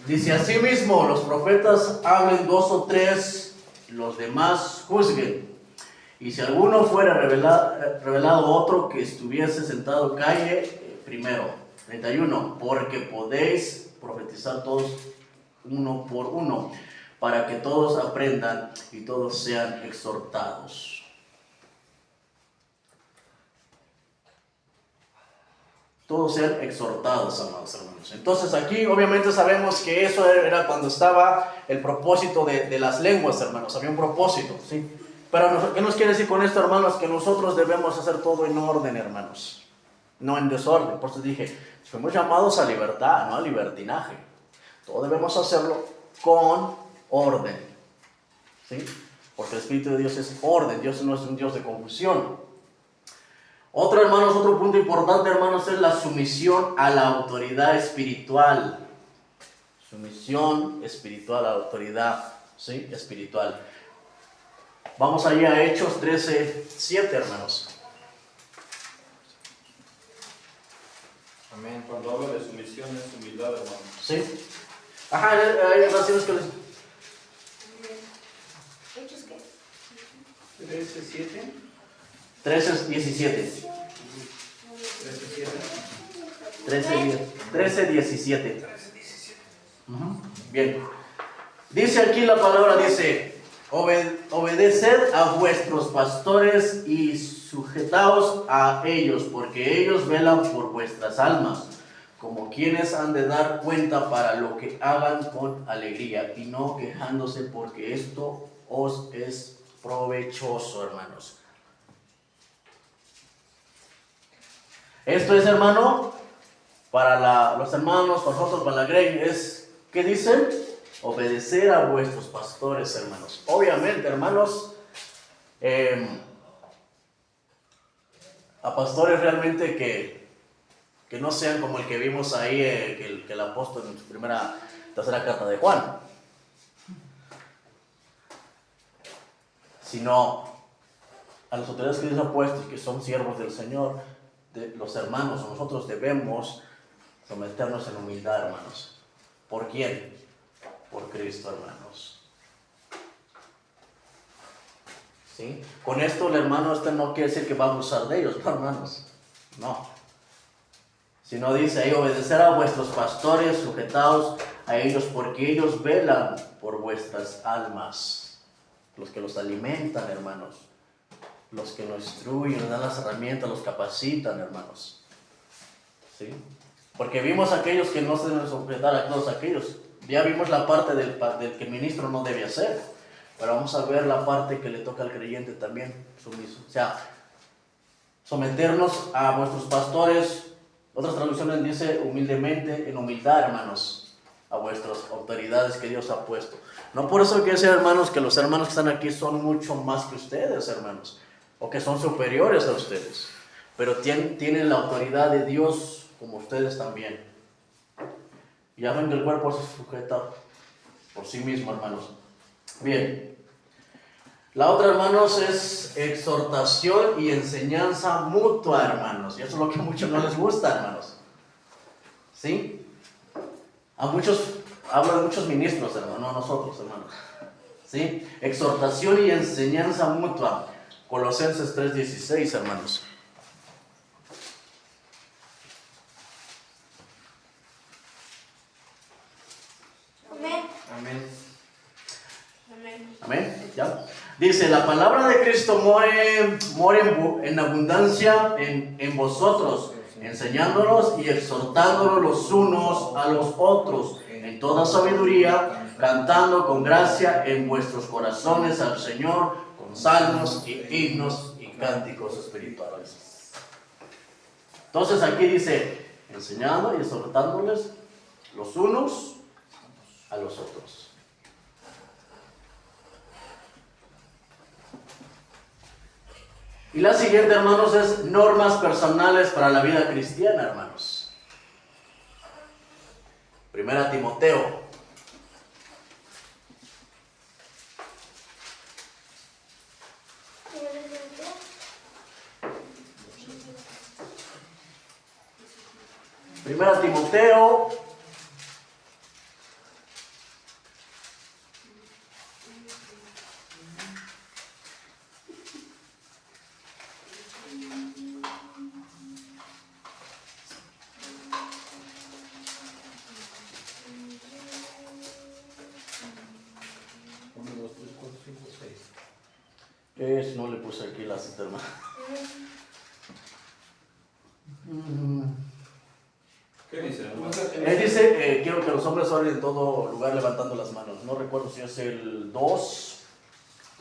Dice, asimismo, los profetas hablen 2 o 3, los demás juzguen. Y si alguno fuera revelado otro que estuviese sentado, calle primero. 31, porque podéis profetizar todos uno por uno, para que todos aprendan y todos sean exhortados. Todos sean exhortados, amados hermanos. Entonces aquí obviamente sabemos que eso era cuando estaba el propósito de las lenguas, hermanos. Había un propósito, ¿sí? Pero ¿qué nos quiere decir con esto, hermanos? Que nosotros debemos hacer todo en orden, hermanos. No en desorden. Por eso dije, fuimos llamados a libertad, no a libertinaje. Todo debemos hacerlo con orden, ¿sí? Porque el Espíritu de Dios es orden. Dios no es un Dios de confusión. Otro, hermanos, otro punto importante, hermanos, es la sumisión a la autoridad espiritual. Sumisión espiritual a la autoridad, ¿sí? Espiritual. Vamos allá a Hechos 13:7, hermanos. Amén. Cuando habla de sumisión es humildad, hermano. ¿Sí? Ajá, hay oraciones que les... ¿Hechos qué? 13:7. 13:17. 13:17. Bien. Dice aquí la palabra, dice, obedeced a vuestros pastores y sujetaos a ellos, porque ellos velan por vuestras almas, como quienes han de dar cuenta para lo que hagan con alegría y no quejándose, porque esto os es provechoso, hermanos. Esto es, hermano, para los hermanos, para nosotros, para la Grey, es, ¿qué dicen? Obedecer a vuestros pastores, hermanos. Obviamente, hermanos, a pastores realmente que no sean como el que vimos ahí, que el apóstol en su tercera carta de Juan, sino a las autoridades que Dios ha puesto y que son siervos del Señor. Los hermanos, nosotros debemos someternos en humildad, hermanos. ¿Por quién? Por Cristo, hermanos. ¿Sí? Con esto el hermano no quiere decir que va a abusar de ellos, no, hermanos. No. Sino dice ahí, obedecer a vuestros pastores, sujetaos a ellos, porque ellos velan por vuestras almas. Los que los alimentan, hermanos. Los que nos instruyen, nos dan las herramientas, los capacitan, hermanos. ¿Sí? Porque vimos aquellos que no se deben sujetar a todos aquellos. Ya vimos la parte del que el ministro no debe hacer. Pero vamos a ver la parte que le toca al creyente también, sumiso. O sea, someternos a vuestros pastores. Otras traducciones dice humildemente, en humildad, hermanos, a vuestras autoridades que Dios ha puesto. No por eso quiere decir, hermanos, que los hermanos que están aquí son mucho más que ustedes, hermanos. O que son superiores a ustedes, pero tienen la autoridad de Dios como ustedes también. Ya ven que el cuerpo se sujeta por sí mismo, hermanos. Bien. La otra, hermanos, es exhortación y enseñanza mutua, hermanos. Y eso es lo que a muchos no les gusta, hermanos. ¿Sí? Hablo de muchos ministros, hermanos, no a nosotros, hermanos. ¿Sí? Exhortación y enseñanza mutua. Colosenses 3:16, hermanos. Amén. Amén. Amén. Amén. ¿Ya? Dice, la palabra de Cristo more en abundancia en vosotros, enseñándonos y exhortándonos los unos a los otros, en toda sabiduría, cantando con gracia en vuestros corazones al Señor, con salmos y himnos y cánticos espirituales. Entonces aquí dice, enseñando y exhortándoles los unos a los otros. Y la siguiente, hermanos, es normas personales para la vida cristiana, hermanos. 1 Timoteo. Primera Timoteo. No le puse aquí la cita, hermano. ¿Qué dice, hermano? Él dice, quiero que los hombres oren en todo lugar levantando las manos. No recuerdo si es el 2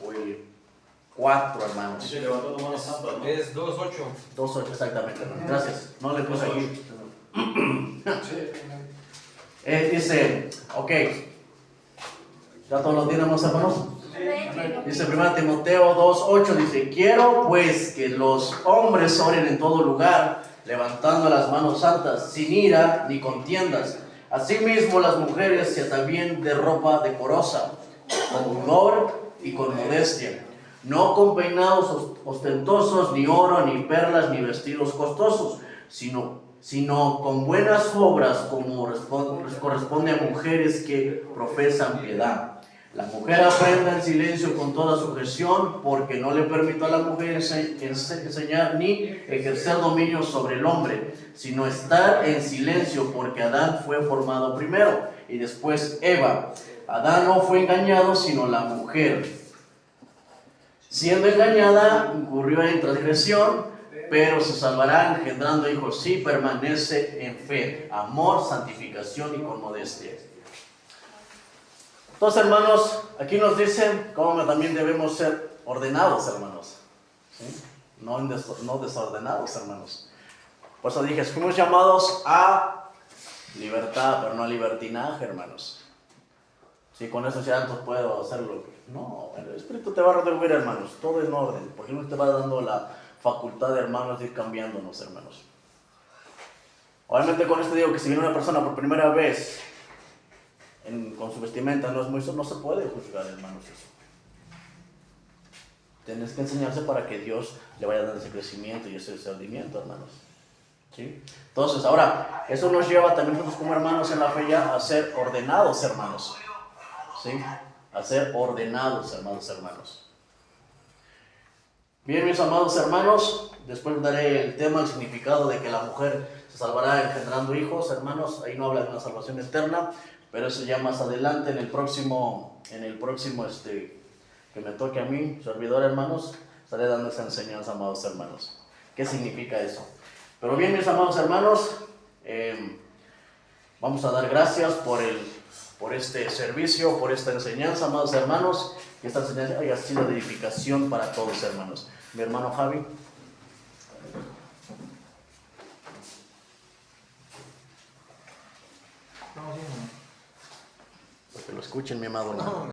o el 4, hermanos. Dice levantando manos santas, ¿no? Es 2.8. 2, exactamente, hermano. Gracias. No le puse aquí. Dice, ok. ¿Ya todos lo tenemos, hermanos? Amén. Dice 1 Timoteo 2:8, dice, quiero pues que los hombres oren en todo lugar, levantando las manos santas, sin ira ni contiendas. Asimismo las mujeres se atavíen de ropa decorosa, con pudor y con modestia, no con peinados ostentosos, ni oro, ni perlas, ni vestidos costosos, sino con buenas obras, como corresponde a mujeres que profesan piedad. La mujer aprenda en silencio con toda sujeción, porque no le permito a la mujer enseñar ni ejercer dominio sobre el hombre, sino estar en silencio, porque Adán fue formado primero y después Eva. Adán no fue engañado, sino la mujer. Siendo engañada, incurrió en transgresión, pero se salvará engendrando hijos si permanece en fe, amor, santificación y con modestia. Entonces, hermanos, aquí nos dicen cómo también debemos ser ordenados, hermanos. ¿Sí? No desordenados, hermanos. Por eso dije, fuimos llamados a libertad, pero no a libertinaje, hermanos. Si con eso ya no puedo hacerlo. No, el Espíritu te va a retribuir, hermanos. Todo en orden, porque no te va dando la facultad, hermanos, de ir cambiándonos, hermanos. Obviamente con esto digo que si viene una persona por primera vez con su vestimenta no es muy, no se puede juzgar, hermanos, eso. Tienes que enseñarse para que Dios le vaya dando ese crecimiento y ese discernimiento, hermanos. ¿Sí? Entonces, ahora, eso nos lleva también nosotros como hermanos en la fe ya a ser ordenados, hermanos. ¿Sí? A ser ordenados, hermanos. Bien, mis amados hermanos, después daré el tema, el significado de que la mujer se salvará engendrando hijos, hermanos. Ahí no habla de una salvación eterna, pero eso ya más adelante en el próximo que me toque a mí, servidor, hermanos, estaré dando esa enseñanza, amados hermanos. ¿Qué significa eso? Pero bien, mis amados hermanos, vamos a dar gracias por este servicio, por esta enseñanza, amados hermanos, que esta enseñanza haya sido de edificación para todos, hermanos. Mi hermano Javi. Para que lo escuchen, mi amado hermano.